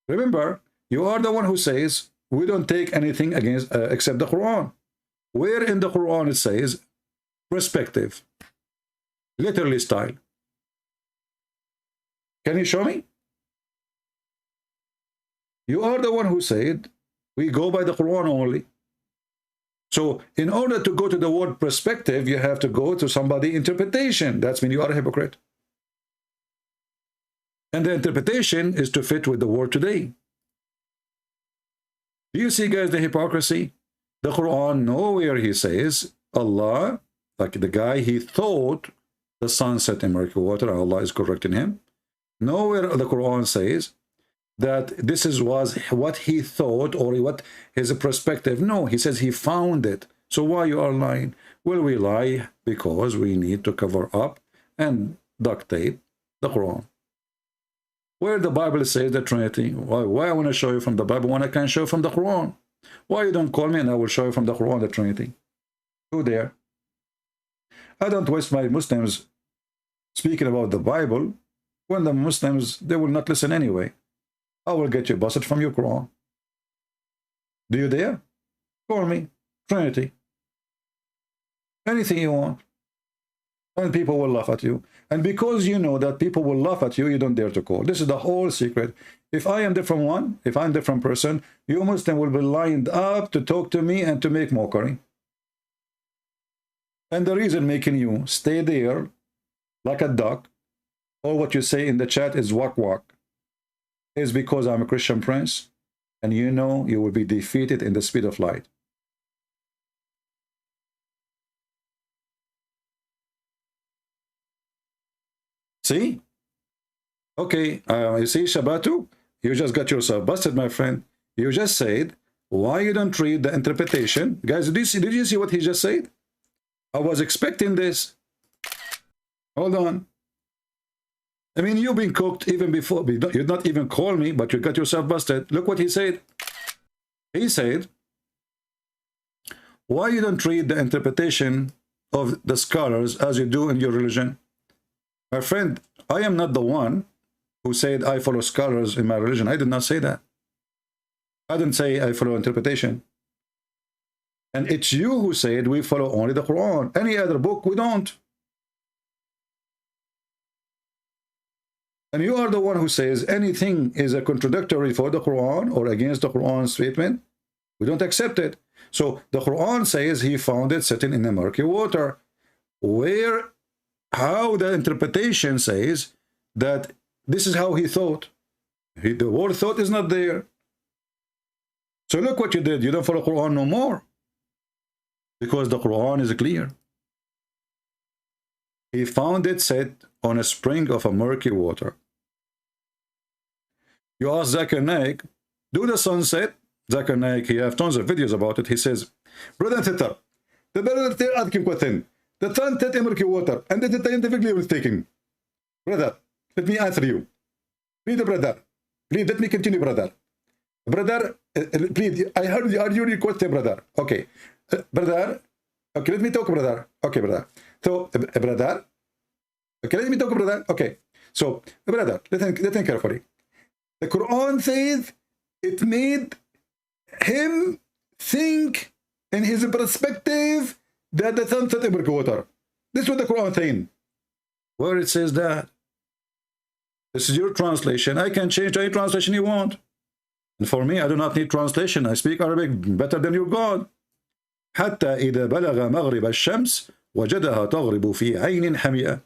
Remember, you are the one who says, we don't take anything against except the Quran. Where in the Quran it says, perspective, literally style. Can you show me? You are the one who said, we go by the Quran only. So in order to go to the word perspective, you have to go to somebody interpretation. That's when you are a hypocrite. And the interpretation is to fit with the word today. Do you see, guys, the hypocrisy? The Quran, nowhere he says, Allah, like the guy, he thought the sun set in murky water, and Allah is correcting him. Nowhere the Quran says that this was what he thought or what his perspective. No, he says he found it. So why you are lying? Well, we lie because we need to cover up and duct tape the Quran. Where the Bible says the Trinity. Why I want to show you from the Bible when I can show from the Quran? Why you don't call me and I will show you from the Quran the Trinity? Who there? I don't waste my Muslims speaking about the Bible when the Muslims, they will not listen anyway. I will get you busted from your Quran. Do you dare? Call me. Trinity. Anything you want. And people will laugh at you. And because you know that people will laugh at you, you don't dare to call. This is the whole secret. If I am different one, if I'm a different person, you Muslim will be lined up to talk to me and to make mockery. And the reason making you stay there like a duck, or what you say in the chat is walk walk, is because I'm a Christian prince, and you know you will be defeated in the speed of light. See? Okay, you see, Shabatu, you just got yourself busted, my friend. You just said, why you don't read the interpretation? Guys, did you see what he just said? I was expecting this. Hold on. I mean, you've been cooked even before. You'd not even call me, but you got yourself busted. Look what he said. He said, why you don't read the interpretation of the scholars as you do in your religion? My friend, I am not the one who said I follow scholars in my religion. I did not say that. I didn't say I follow interpretation. And it's you who said we follow only the Quran. Any other book, we don't. And you are the one who says anything is a contradictory for the Quran or against the Quran statement. We don't accept it. So the Quran says he found it sitting in the murky water. How the interpretation says that this is how he thought. The word thought is not there. So look what you did. You don't follow Quran no more. Because the Quran is clear. He found it set on a spring of a murky water. You ask Zakir Naik, do the sunset? Zakir Naik, he have tons of videos about it. He says, brother Titter, the brother asking question. The sun set in murky water, and it is scientifically mistaken. Brother, let me answer you. Please, brother. Please, let me continue, brother. Brother, please, I heard you request, brother. Okay. Brother, okay, let me talk, brother. Okay, brother. So, brother, okay, let me talk, brother. Okay. So, brother, listen carefully. The Quran says it made him think in his perspective that the sun set in murky water. This is what the Quran is saying. Where it says that. This is your translation. I can change any translation you want. And for me, I do not need translation. I speak Arabic better than your God. حتى إذا بلغ مغرب الشمس وجدها تغرب في عين حمئة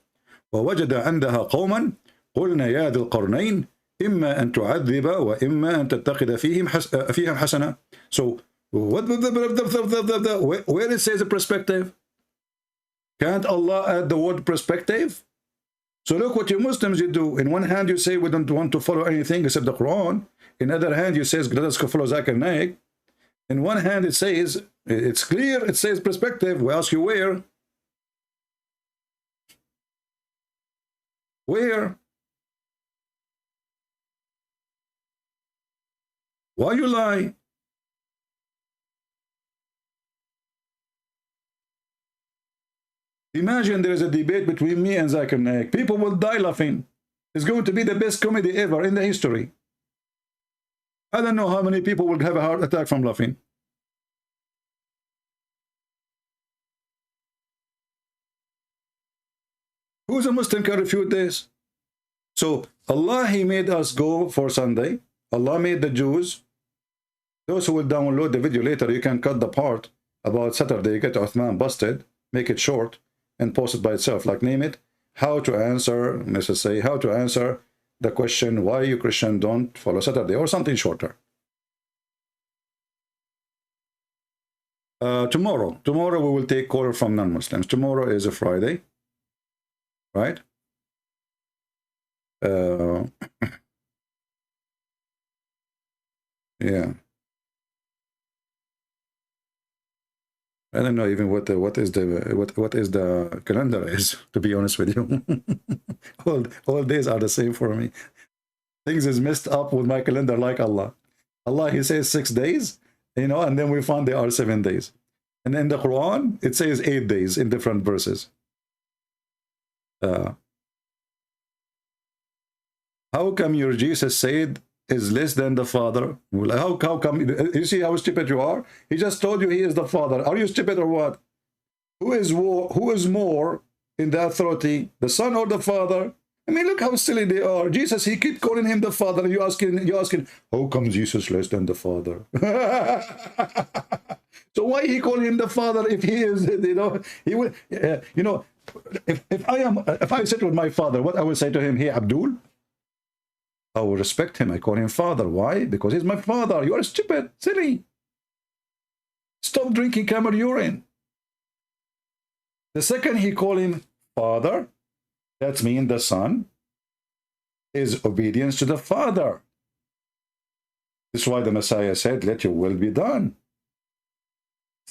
ووجد عندها قوما قلنا يا ذي القرنين إما أن تعذب وإما أن تتخذ فيهم حسنة. So where it says a perspective? Can't Allah add the word perspective? So look what you Muslims you do. In one hand you say we don't want to follow anything except the Quran. In other hand you say let us follow Zakir Naik. In one hand it says, it's clear, it says perspective. We ask you where? Where? Why you lie? Imagine there is a debate between me and Zakir Naik. People will die laughing. It's going to be the best comedy ever in the history. I don't know how many people will have a heart attack from laughing. Who's a Muslim can refute this? So Allah, he made us go for Sunday. Allah made the Jews. Those who will download the video later, you can cut the part about Saturday, get Uthman busted, make it short, and post it by itself. Like name it, how to answer, let's just say, how to answer the question, why you Christian don't follow Saturday, or something shorter. Tomorrow we will take caller from non-Muslims. Tomorrow is a Friday, right? Yeah. I don't know even what is the calendar is, to be honest with you. all days are the same for me. Things is messed up with my calendar like Allah. Allah, he says 6 days, you know, and then we found they are 7 days. And in the Quran, it says 8 days in different verses. How come your Jesus said is less than the Father? How come? You see how stupid you are? He just told you he is the Father. Are you stupid or what? Who is more in the authority, the Son or the Father? I mean, look how silly they are. Jesus, he keep calling him the Father. You asking, how come Jesus less than the Father? So why he call him the Father if he is, you know, he will, you know, if I sit with my father, what I will say to him, hey, Abdul, I will respect him. I call him father. Why? Because he's my father. You are stupid, silly. Stop drinking camel urine. The second he call him father, that means the son is obedience to the Father. This is why the Messiah said, let your will be done.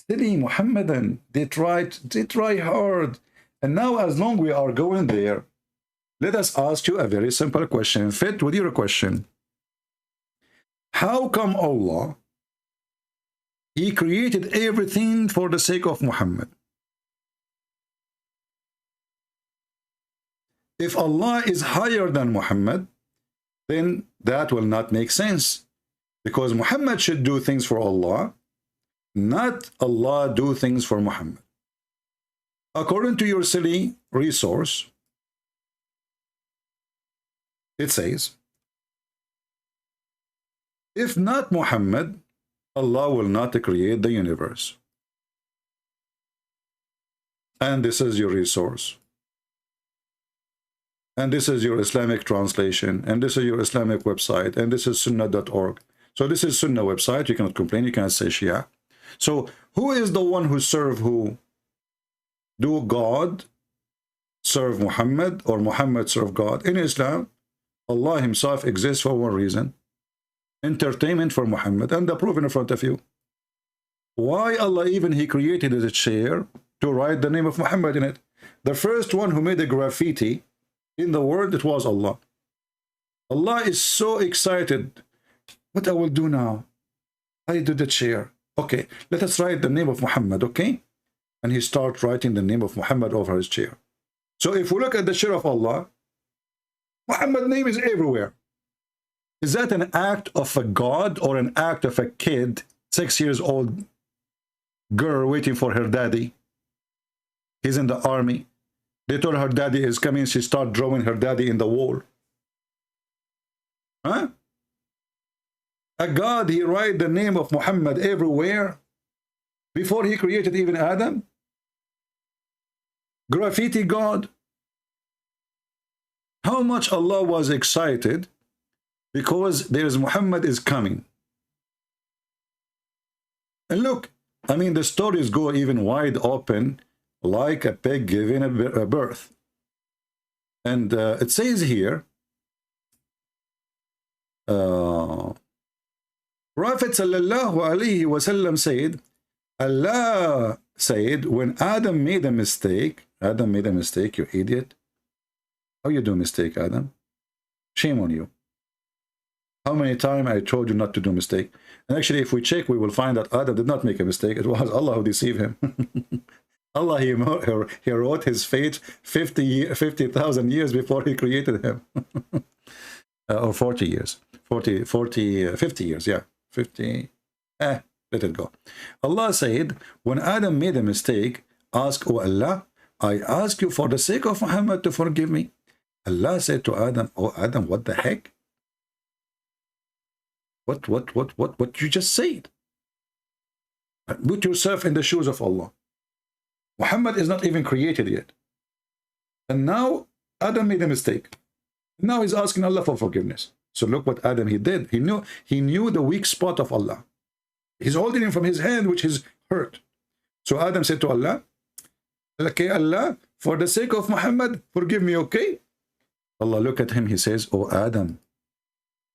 Silly Muhammadan, they try hard. And now as long we are going there, let us ask you a very simple question, fit with your question. How come Allah, he created everything for the sake of Muhammad? If Allah is higher than Muhammad, then that will not make sense. Because Muhammad should do things for Allah, not Allah do things for Muhammad. According to your silly resource, it says, if not Muhammad, Allah will not create the universe. And this is your resource. And this is your Islamic translation, and this is your Islamic website, and this is sunnah.org. So this is Sunnah website. You cannot complain. You cannot say Shia. So who is the one who serve who? Do God serve Muhammad, or Muhammad serve God? In Islam, Allah himself exists for one reason. Entertainment for Muhammad. And the proof in front of you. Why Allah even he created a chair to write the name of Muhammad in it? The first one who made a graffiti in the world, it was Allah. Allah is so excited. What I will do now? I do the chair. Okay, let us write the name of Muhammad, okay? And he starts writing the name of Muhammad over his chair. So if we look at the chair of Allah, Muhammad's name is everywhere. Is that an act of a God or an act of a kid, 6 years old girl waiting for her daddy? He's in the army. They told her daddy is coming. She started drawing her daddy in the wall. Huh? A God, he write the name of Muhammad everywhere before he created even Adam? Graffiti God. How much Allah was excited because there's Muhammad is coming. And look, I mean, the stories go even wide open, like a pig giving a birth. And it says here, Prophet sallallahu alaihi wasallam said, Allah said, when Adam made a mistake, you idiot. How you do mistake, Adam? Shame on you. How many times I told you not to do mistake? And actually, if we check, we will find that Adam did not make a mistake. It was Allah who deceived him. Allah, he wrote his fate 50,000 years before he created him. Or 40 years. 50 years, yeah. 50. Let it go. Allah said, when Adam made a mistake, ask, oh Allah, I ask you for the sake of Muhammad to forgive me. Allah said to Adam, oh Adam, what the heck? What you just said? Put yourself in the shoes of Allah. Muhammad is not even created yet. And now Adam made a mistake. Now he's asking Allah for forgiveness. So look what Adam he did. He knew the weak spot of Allah. He's holding him from his hand, which is hurt. So Adam said to Allah, okay, Allah, for the sake of Muhammad, forgive me, okay? Allah look at him, he says, oh Adam,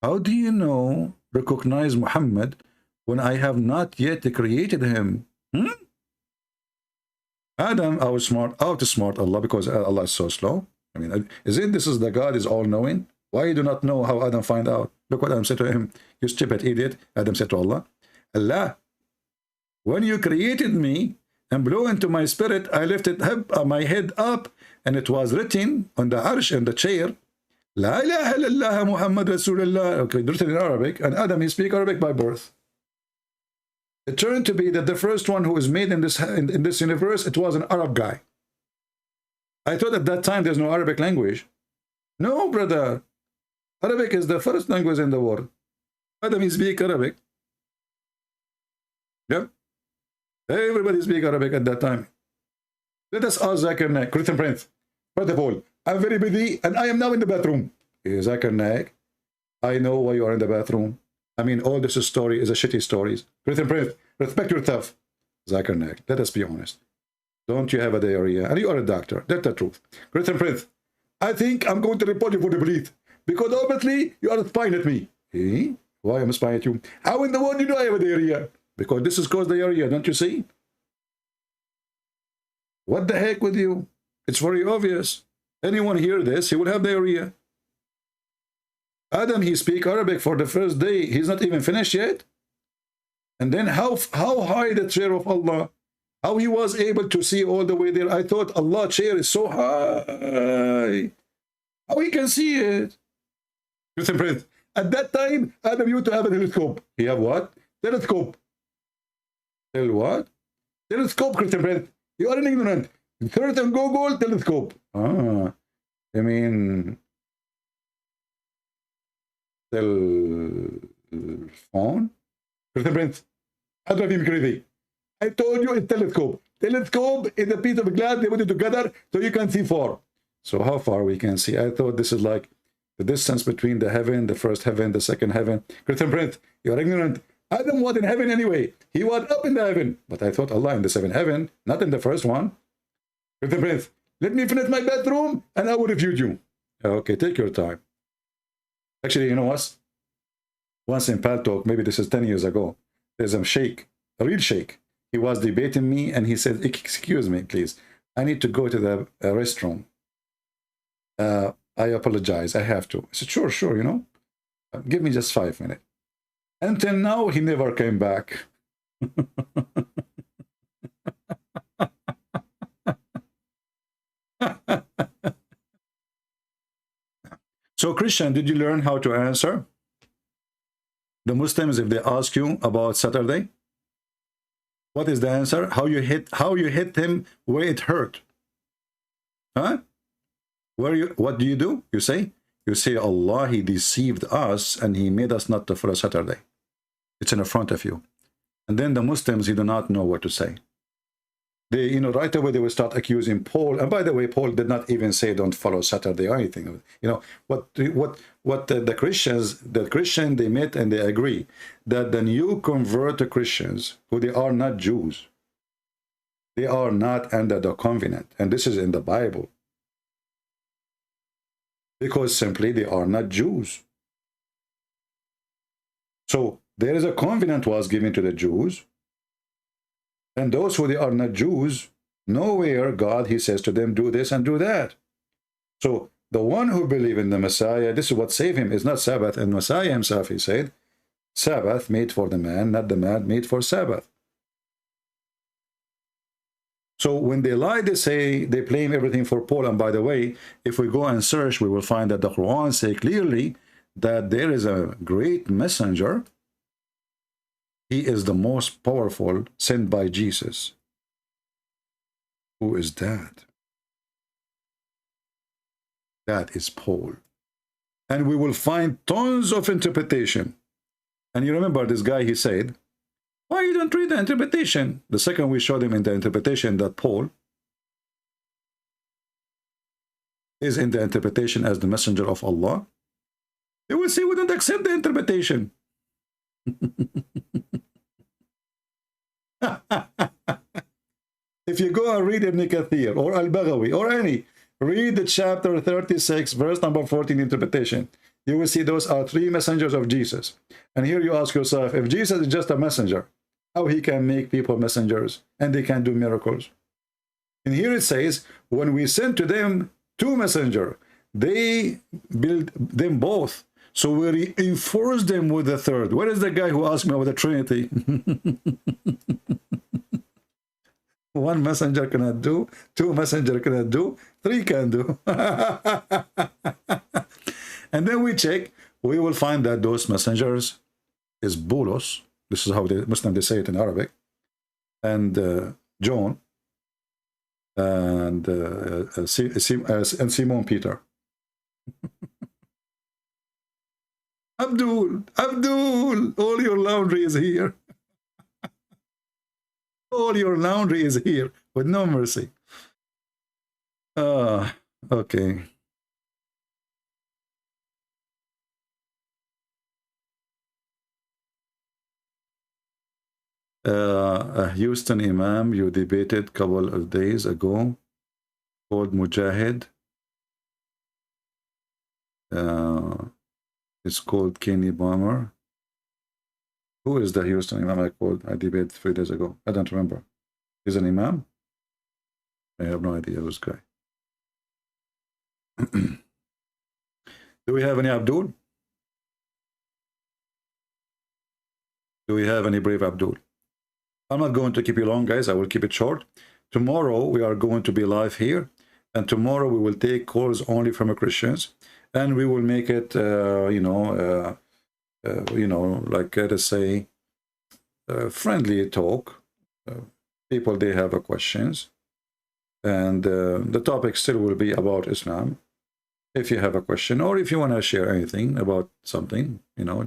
how do you recognize Muhammad when I have not yet created him? Adam outsmart Allah, because Allah is so slow. I mean, this is the God is all-knowing? Why you do not know how Adam find out? Look what Adam said to him. You stupid idiot. Adam said to Allah, Allah, when you created me and blew into my spirit, I lifted my head up, and it was written on the arsh and the chair, La ilaha illallah Muhammad Rasulullah. Okay, written in Arabic, and Adam, he speaks Arabic by birth. It turned to be that the first one who was made in this universe, it was an Arab guy. I thought at that time there's no Arabic language. No, brother. Arabic is the first language in the world. Adam, he speaks Arabic. Yep. Everybody speaks Arabic at that time. Let us ask Zakir Naik, Christian Prince. First of all, I'm very busy and I am now in the bathroom. Zakir Naik, I know why you are in the bathroom. I mean, all this story is a shitty story. Christian Prince, respect yourself. Zakir Naik, let us be honest. Don't you have a diarrhea? And you are a doctor. That's the truth. Christian Prince, I think I'm going to report you for the police. Because obviously you are spying at me. Eh? Why am I spying at you? How in the world do you know I have a diarrhea? Because this is caused diarrhea, don't you see? What the heck with you? It's very obvious. Anyone hear this, he will have diarrhea. Adam, he speak Arabic for the first day. He's not even finished yet. And then how high the chair of Allah? How he was able to see all the way there? I thought Allah's chair is so high. How he can see it? Christian Prince, at that time, Adam used to have a telescope. He have what? Telescope. Tell what? Telescope, Christian Prince. You are an ignorant. Search on Google, telescope. Ah, I mean, phone? Christian Prince, I drive him crazy. I told you it's telescope. Telescope is a piece of glass they put it together so you can see far. So how far we can see? I thought this is like the distance between the heaven, the first heaven, the second heaven. Christian Prince, you are ignorant. Adam was in heaven anyway. He was up in the heaven. But I thought Allah in the seventh heaven, not in the first one. Christian Prince, let me finish my bathroom and I will refute you. Okay, take your time. Actually, you know what? Once in Pal Talk, maybe this is 10 years ago, there's a sheikh, a real sheikh. He was debating me and he said, excuse me, please. I need to go to the restroom. I apologize. I have to. I said, sure, you know. Give me just 5 minutes. Until now, he never came back. So, Christian, did you learn how to answer the Muslims if they ask you about Saturday? What is the answer? How you hit him where it hurt? Huh? What do? You say Allah, he deceived us and he made us not to follow Saturday. It's in front of you. And then the Muslims, he do not know what to say. They, right away they will start accusing Paul. And by the way, Paul did not even say don't follow Saturday or anything. What the Christians, they met and they agree that the new converted Christians, who they are not Jews, they are not under the covenant. And this is in the Bible. Because simply they are not Jews. So there is a covenant was given to the Jews. And those who they are not Jews, nowhere God, he says to them, do this and do that. So the one who believes in the Messiah, this is what saved him, is not Sabbath. And Messiah himself, he said, Sabbath made for the man, not the man made for Sabbath. So when they lie, they say, they blame everything for Paul. And by the way, if we go and search, we will find that the Quran says clearly that there is a great messenger. He is the most powerful sent by Jesus. Who is that? That is Paul. And we will find tons of interpretation. And you remember this guy, he said, why you don't read the interpretation? The second we showed him in the interpretation that Paul is in the interpretation as the messenger of Allah, they will say we don't accept the interpretation. If you go and read Ibn Kathir or Al-Baghawi or any, read the chapter 36, verse number 14 interpretation. You will see those are three messengers of Jesus. And here you ask yourself, if Jesus is just a messenger, how he can make people messengers and they can do miracles? And here it says, when we sent to them two messengers, they build them both. So we reinforce them with the third. Where is the guy who asked me about the Trinity? One messenger cannot do, two messengers cannot do, three can do. And then we check, we will find that those messengers is Boulos. This is how the Muslims they say it in Arabic. And John and Simon Peter. Abdul, all your laundry is here. All your laundry is here with no mercy. Okay. A Houston Imam you debated a couple of days ago called Mujahid. It's called Kenny Bomber. Who is the Houston Imam I debated 3 days ago? I don't remember. He's an Imam? I have no idea who's guy. Do we have any Abdul? Do we have any brave Abdul? I'm not going to keep you long, guys. I will keep it short. Tomorrow we are going to be live here, and tomorrow we will take calls only from Christians, and we will make it, like let us say, friendly talk. People they have questions, and the topic still will be about Islam. If you have a question or if you want to share anything about something,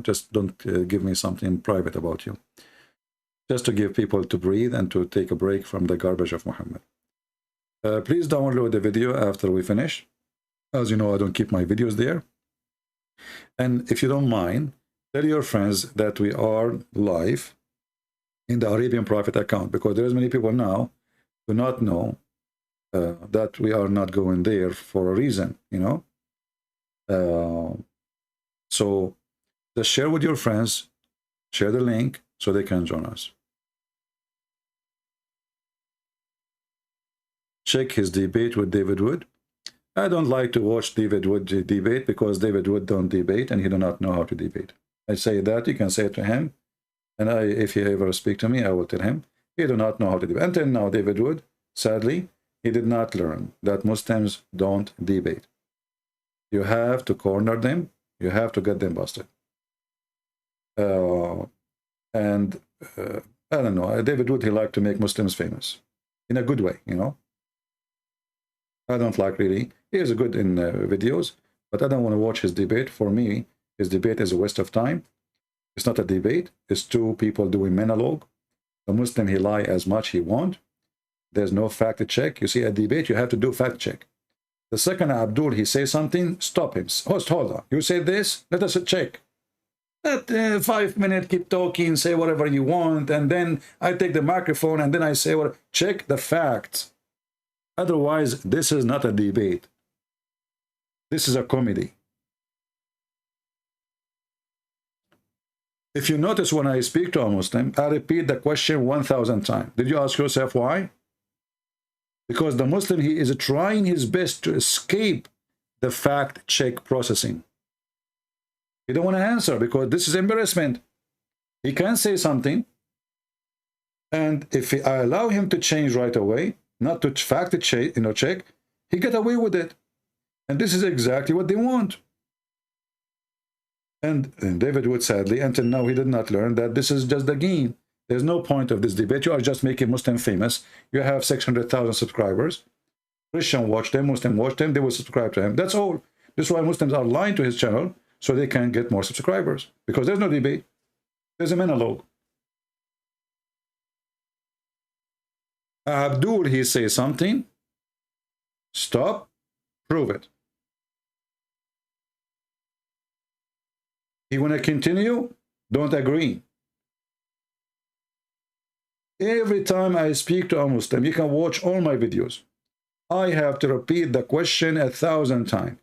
just don't give me something private about you. Just to give people to breathe and to take a break from the garbage of Muhammad. Please download the video after we finish. As you know, I don't keep my videos there. And if you don't mind, tell your friends that we are live in the Arabian Prophet account, because there's many people now do not know that we are not going there for a reason, So just share with your friends, share the link so they can join us. Check his debate with David Wood. I don't like to watch David Wood debate because David Wood don't debate and he do not know how to debate. I say that, you can say it to him. And if he ever speak to me, I will tell him, he do not know how to debate. Until now, David Wood, sadly, he did not learn that Muslims don't debate. You have to corner them. You have to get them busted. I don't know. David Wood, he liked to make Muslims famous in a good way, I don't like really. He is good in videos, but I don't want to watch his debate. For me, his debate is a waste of time. It's not a debate. It's two people doing monologue. The Muslim, he lie as much he want. There's no fact check. You see, a debate, you have to do fact check. The second Abdul, he says something, stop him. Host, hold on. You say this, let us check. That 5 minutes, keep talking, say whatever you want, and then I take the microphone and then I say, well, check the facts. Otherwise, this is not a debate. This is a comedy. If you notice when I speak to a Muslim, I repeat the question 1,000 times. Did you ask yourself why? Because the Muslim, he is trying his best to escape the fact check processing. He don't want to answer because this is embarrassment. He can say something, and if I allow him to change right away, not to fact check, check, he get away with it. And this is exactly what they want. And David Wood, sadly, until now, he did not learn that this is just the game. There's no point of this debate. You are just making Muslim famous. You have 600,000 subscribers. Christian watch them, Muslim watch them, they will subscribe to him. That's all. This is why Muslims are lying to his channel, so they can get more subscribers, because there's no debate. There's a monologue. Abdul, he says something. Stop. Prove it. You want to continue? Don't agree. Every time I speak to a Muslim, you can watch all my videos. I have to repeat the question 1,000 times.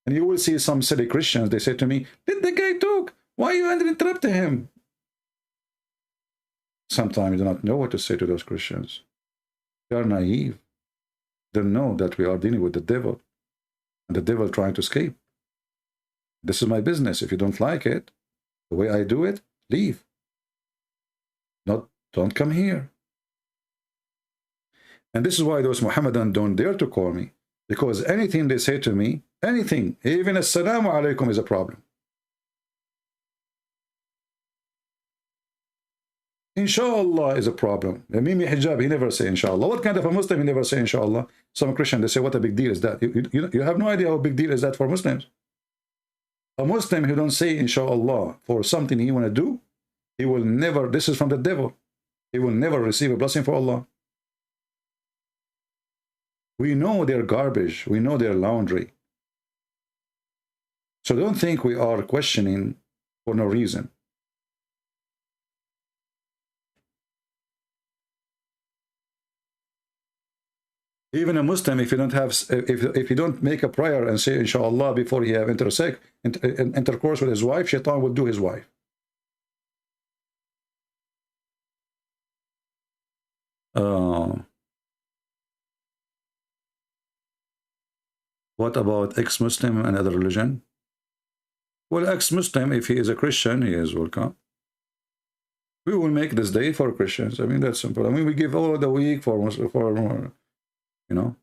And you will see some silly Christians, they say to me, let the guy talk. Why you interrupt him? Sometimes you do not know what to say to those Christians. They are naive. They know that we are dealing with the devil. And the devil trying to escape. This is my business. If you don't like it, the way I do it, leave. Don't come here. And this is why those Muhammadan don't dare to call me. Because anything they say to me, anything, even assalamu alaikum is a problem. Inshallah is a problem. Mimi hijab, he never say inshallah. What kind of a Muslim he never say inshallah? Some Christian, they say, what a big deal is that? You have no idea how big deal is that for Muslims. A Muslim who don't say inshallah for something he want to do, he will never, this is from the devil. He will never receive a blessing for Allah. We know their garbage. We know their laundry. So don't think we are questioning for no reason. Even a Muslim, if you don't have, if you don't make a prayer and say inshallah before he have intercourse with his wife, shaitan will do his wife. What about ex-Muslim and other religion? Well, ex-Muslim, if he is a Christian, he is welcome. We will make this day for Christians. I mean, that's simple. I mean, we give all the week for you know.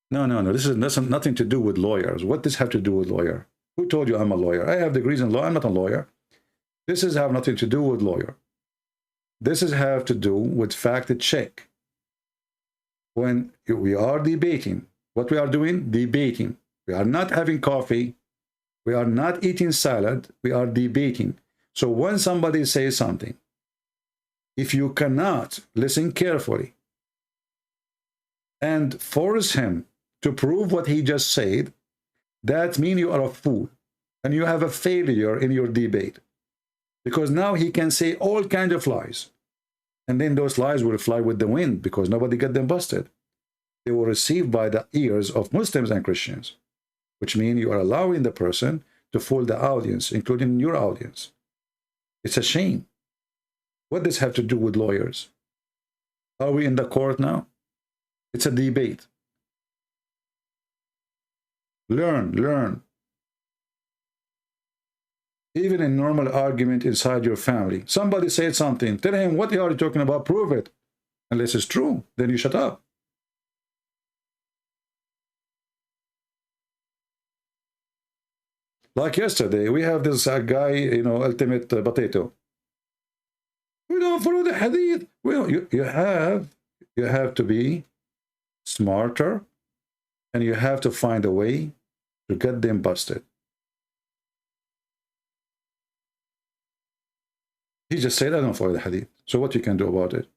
No. This has nothing to do with lawyers. What does have to do with lawyer? Who told you I'm a lawyer? I have degrees in law. I'm not a lawyer. This is have nothing to do with lawyer. This is have to do with fact check. When we are debating, what we are doing? Debating. We are not having coffee. We are not eating salad. We are debating. So when somebody says something, if you cannot listen carefully and force him to prove what he just said, that means you are a fool and you have a failure in your debate. Because now he can say all kinds of lies. And then those lies will fly with the wind because nobody got them busted. They were received by the ears of Muslims and Christians, which means you are allowing the person to fool the audience, including your audience. It's a shame. What does this have to do with lawyers? Are we in the court now? It's a debate. Learn. Even in normal argument inside your family, somebody said something, tell him, what are you talking about? Prove it. Unless it's true, then you shut up. Like yesterday, we have this guy, you know, ultimate potato. We don't follow the hadith. Well, you have to be smarter, and you have to find a way to get them busted. He just said, I don't follow the hadith. So what you can do about it?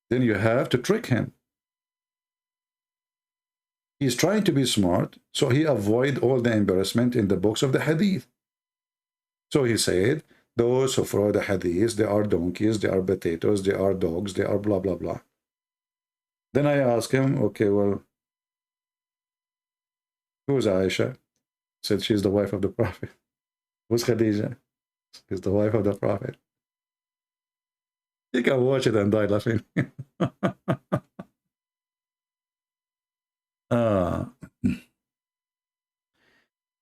Then you have to trick him. He's trying to be smart, so he avoid all the embarrassment in the books of the hadith. So he said, those who follow the hadith, they are donkeys, they are potatoes, they are dogs, they are blah, blah, blah. Then I asked him, okay, well, who's Aisha? He said, she's the wife of the Prophet. Who's Khadija? She's the wife of the Prophet. You can watch it and die laughing.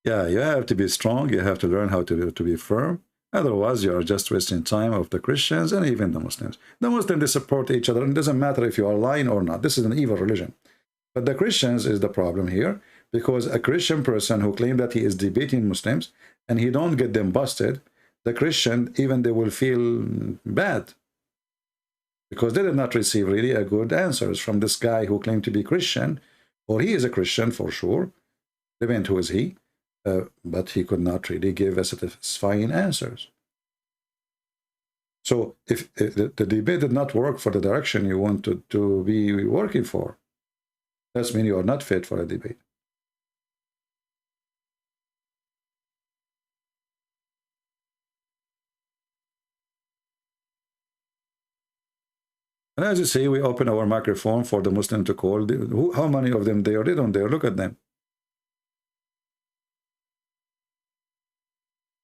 Yeah, you have to be strong. You have to learn how to be firm. Otherwise, you are just wasting time of the Christians and even the Muslims. The Muslims, they support each other. And it doesn't matter if you are lying or not. This is an evil religion. But the Christians is the problem here, because a Christian person who claims that he is debating Muslims and he don't get them busted, the Christian, even they will feel bad because they did not receive really a good answers from this guy who claimed to be Christian, or he is a Christian for sure. Depends who is he. but he could not really give a satisfying answers. So if the debate did not work for the direction you wanted to be working for, that means you are not fit for a debate. And as you see, we open our microphone for the Muslim to call. How many of them there? They don't dare. Look at them.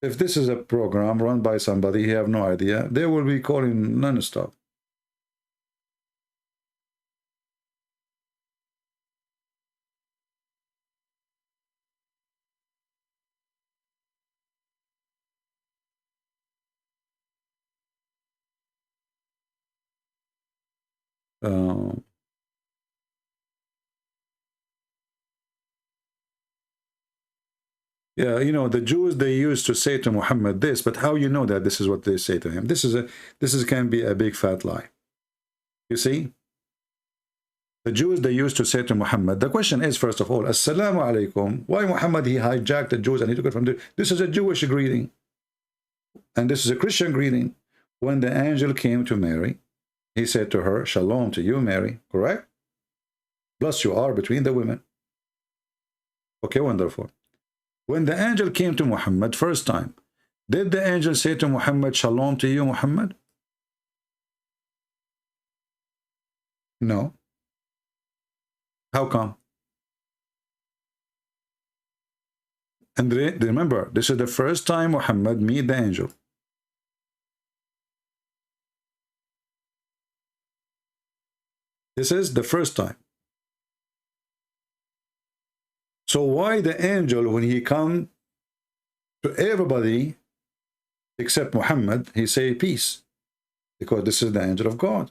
If this is a program run by somebody, you have no idea, they will be calling non-stop. Yeah, you know, the Jews, they used to say to Muhammad this, but how you know that this is what they say to him? This can be a big fat lie. You see? The Jews, they used to say to Muhammad, the question is, first of all, Assalamu alaikum. Why Muhammad, he hijacked the Jews and he took it from there? This is a Jewish greeting. And this is a Christian greeting. When the angel came to Mary, he said to her, Shalom to you, Mary, correct? Blessed you are between the women. Okay, wonderful. When the angel came to Muhammad first time, did the angel say to Muhammad, Shalom to you, Muhammad? No. How come? And remember, this is the first time Muhammad meet the angel. This is the first time. So why the angel, when he come to everybody except Muhammad, he say peace? Because this is the angel of God.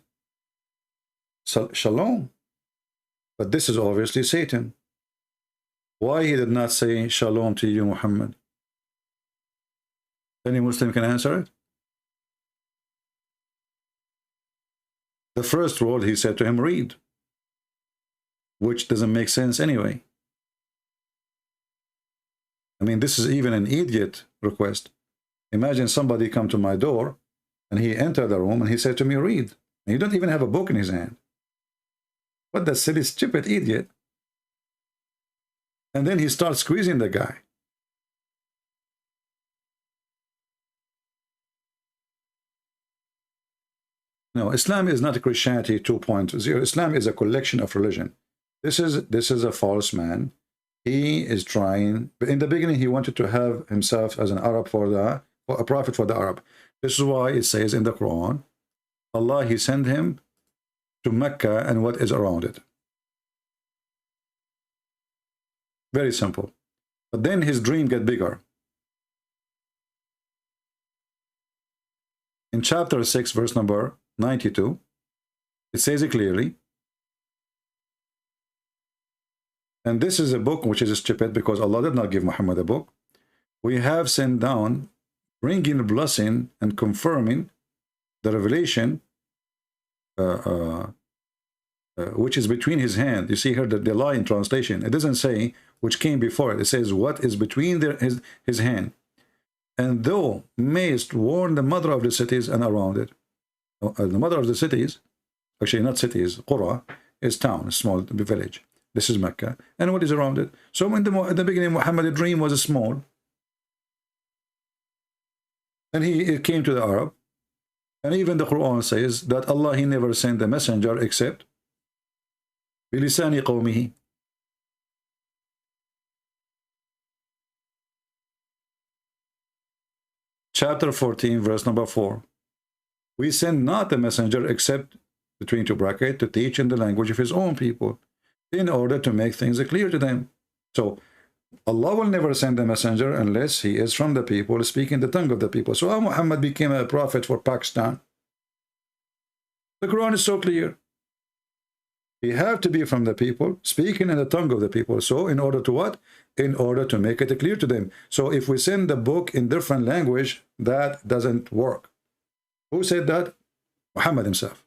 Shalom. But this is obviously Satan. Why he did not say Shalom to you, Muhammad? Any Muslim can answer it? The first word he said to him, read, which doesn't make sense anyway. I mean, this is even an idiot request. Imagine somebody come to my door and he entered the room and he said to me, read. And you don't even have a book in his hand. What the silly, stupid idiot. And then he starts squeezing the guy. No, Islam is not a Christianity 2.0. Islam is a collection of religion. This is a false man. He is trying, but in the beginning he wanted to have himself as an Arab a prophet for the Arab. This is why it says in the Quran, Allah, he sent him to Mecca and what is around it. Very simple. But then his dream get bigger. In chapter 6, verse number 92, it says it clearly. And this is a book which is stupid because Allah did not give Muhammad a book. We have sent down, bringing a blessing and confirming the revelation which is between his hand. You see here the lie in translation. It doesn't say which came before it. It says what is between his hand. And thou mayest warn the mother of the cities and around it. The mother of the cities, actually not cities, Qura, is town, a small village. This is Mecca. And what is around it? So in the beginning, Muhammad's dream was small. And it came to the Arab. And even the Quran says that Allah, he never sent a messenger except bilisani qawmihi. Chapter 14, verse number 4. We send not a messenger except, between two brackets, to teach in the language of his own people, in order to make things clear to them. So Allah will never send a messenger unless he is from the people, speaking the tongue of the people. So Muhammad became a prophet for Pakistan. The Quran is so clear. He had to be from the people, speaking in the tongue of the people. So in order to what? In order to make it clear to them. So if we send the book in different language, that doesn't work. Who said that? Muhammad himself.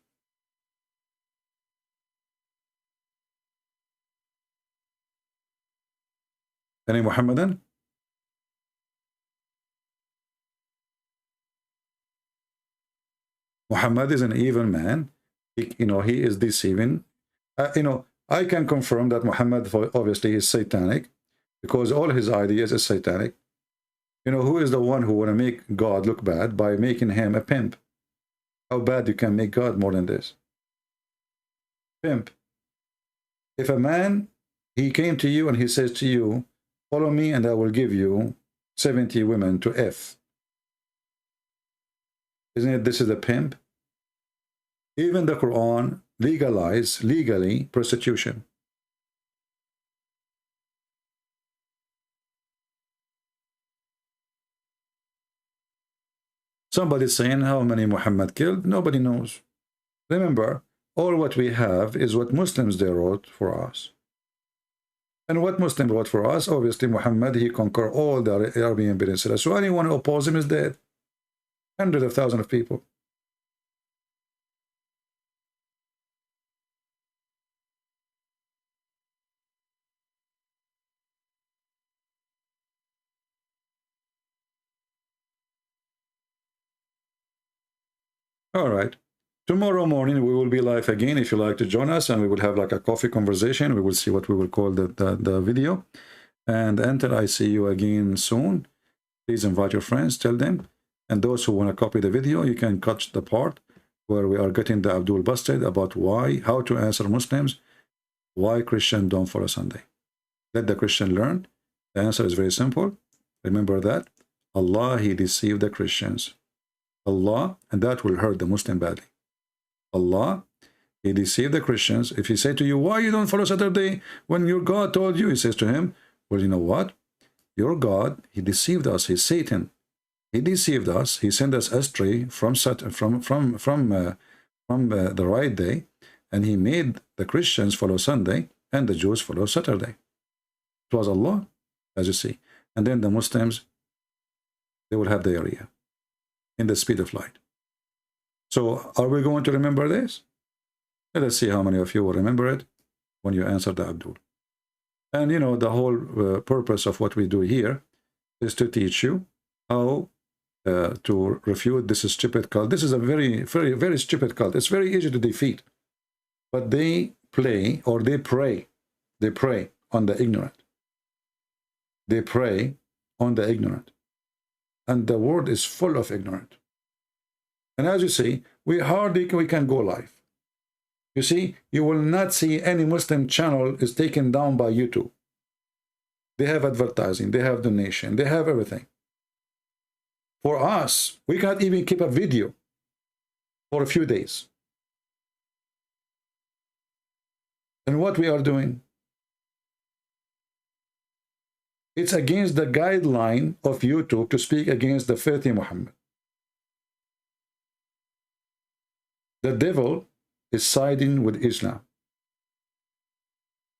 Any Muhammadan? Muhammad is an evil man. He is deceiving. I can confirm that Muhammad obviously is satanic, because all his ideas is satanic. Who is the one who want to make God look bad by making him a pimp? How bad you can make God more than this? Pimp. If a man, he came to you and he says to you, follow me and I will give you 70 women to F. Isn't it this is a pimp? Even the Quran legalized legally prostitution. Somebody's saying how many Muhammad killed. Nobody knows. Remember, all what we have is what Muslims they wrote for us. And what Muslim wrote for us, obviously Muhammad, he conquered all the Arabian Peninsula. So anyone who opposes him is dead. Hundreds of thousands of people. All right. Tomorrow morning we will be live again if you like to join us, and we will have like a coffee conversation. We will see what we will call the video. And until I see you again soon, please invite your friends, tell them. And those who want to copy the video, you can catch the part where we are getting the Abdul busted about how to answer Muslims, why Christians don't follow Sunday. Let the Christian learn. The answer is very simple. Remember that Allah, he deceived the Christians. Allah, and that will hurt the Muslim badly. Allah, he deceived the Christians. If he say to you, why you don't follow Saturday when your God told you, he says to him, well, you know what? Your God, he deceived us. He's Satan. He deceived us. He sent us astray from the right day, and he made the Christians follow Sunday and the Jews follow Saturday. It was Allah, as you see. And then the Muslims, they will have the area in the speed of light. So are we going to remember this? Let us see how many of you will remember it when you answer the Abdul. And the whole purpose of what we do here is to teach you how to refute this stupid cult. This is a very, very, very stupid cult. It's very easy to defeat. But they play, or they prey. They prey on the ignorant. They prey on the ignorant. And the world is full of ignorant. And as you see, we can go live. You see, you will not see any Muslim channel is taken down by YouTube. They have advertising, they have donation, they have everything. For us, we can't even keep a video for a few days. And what we are doing? It's against the guideline of YouTube to speak against the filthy Muhammad. The devil is siding with Islam.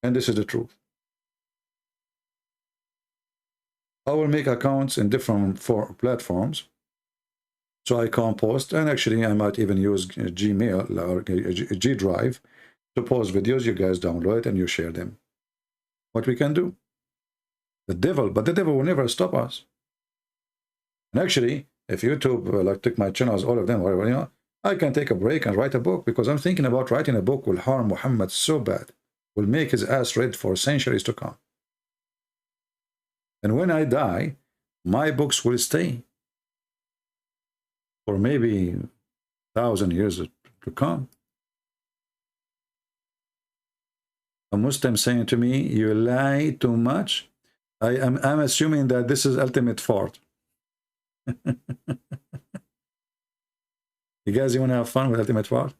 And this is the truth. I will make accounts in different platforms, so I can post, and actually I might even use Gmail or G Drive to post videos. You guys download it and you share them. What we can do? But the devil will never stop us. And actually, if YouTube take my channels, all of them, whatever, I can take a break and write a book, because I'm thinking about writing a book will harm Muhammad so bad, will make his ass red for centuries to come. And when I die, my books will stay for maybe 1,000 years to come. A Muslim saying to me, you lie too much. I'm assuming that this is ultimate fart. You guys, you want to have fun with Ultimate Fart?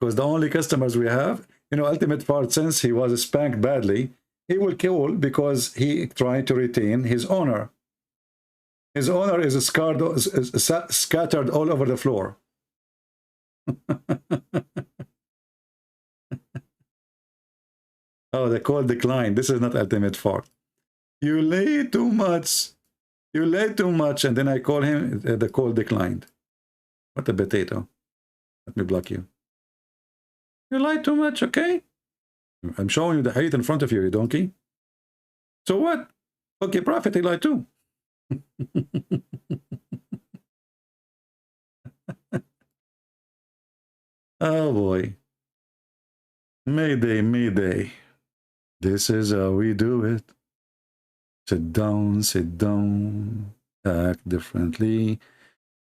Because the only customers we have, Ultimate Fart, since he was spanked badly, he will kill because he tried to retain his honor. His honor is scattered all over the floor. Oh, the call declined. This is not Ultimate Fart. You lay too much. You lay too much. And then I call him, the call declined. What a potato. Let me block you. You lie too much, okay? I'm showing you the hate in front of you, you donkey. So what? Okay, Prophet, he lied too. Oh boy. Mayday, mayday. This is how we do it. Sit down, act differently.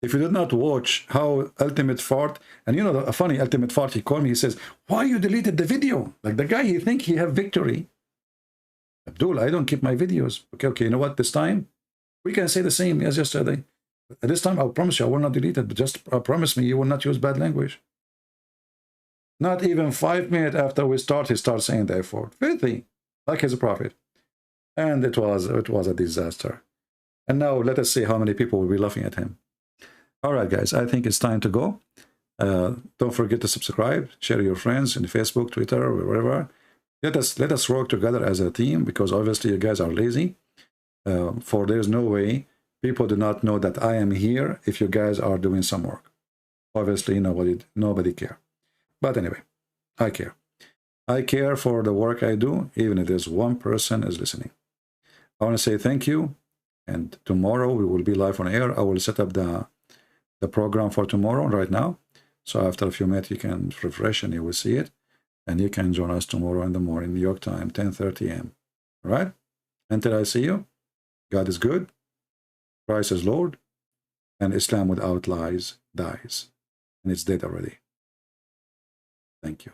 If you did not watch how Ultimate Fart, and you know, a funny Ultimate Fart, he called me, he says, why you deleted the video? Like the guy, he think he have victory. Abdul, I don't keep my videos. Okay, you know what, this time, we can say the same as yesterday. This time, I'll promise you, I will not delete it, but just promise me you will not use bad language. Not even 5 minutes after we start, he starts saying the F word. Filthy, like his prophet. And it was a disaster. And now let us see how many people will be laughing at him. All right, guys, I think it's time to go. Don't forget to subscribe, share your friends in Facebook, Twitter, or wherever. Let us work together as a team, because obviously you guys are lazy. For there's no way people do not know that I am here if you guys are doing some work. Obviously, nobody care. But anyway, I care. I care for the work I do, even if there's one person is listening. I want to say thank you. And tomorrow we will be live on air. I will set up the program for tomorrow right now. So after a few minutes, you can refresh and you will see it. And you can join us tomorrow in the morning, New York time, 10:30 a.m. All right? Until I see you, God is good, Christ is Lord, and Islam without lies dies. And it's dead already. Thank you.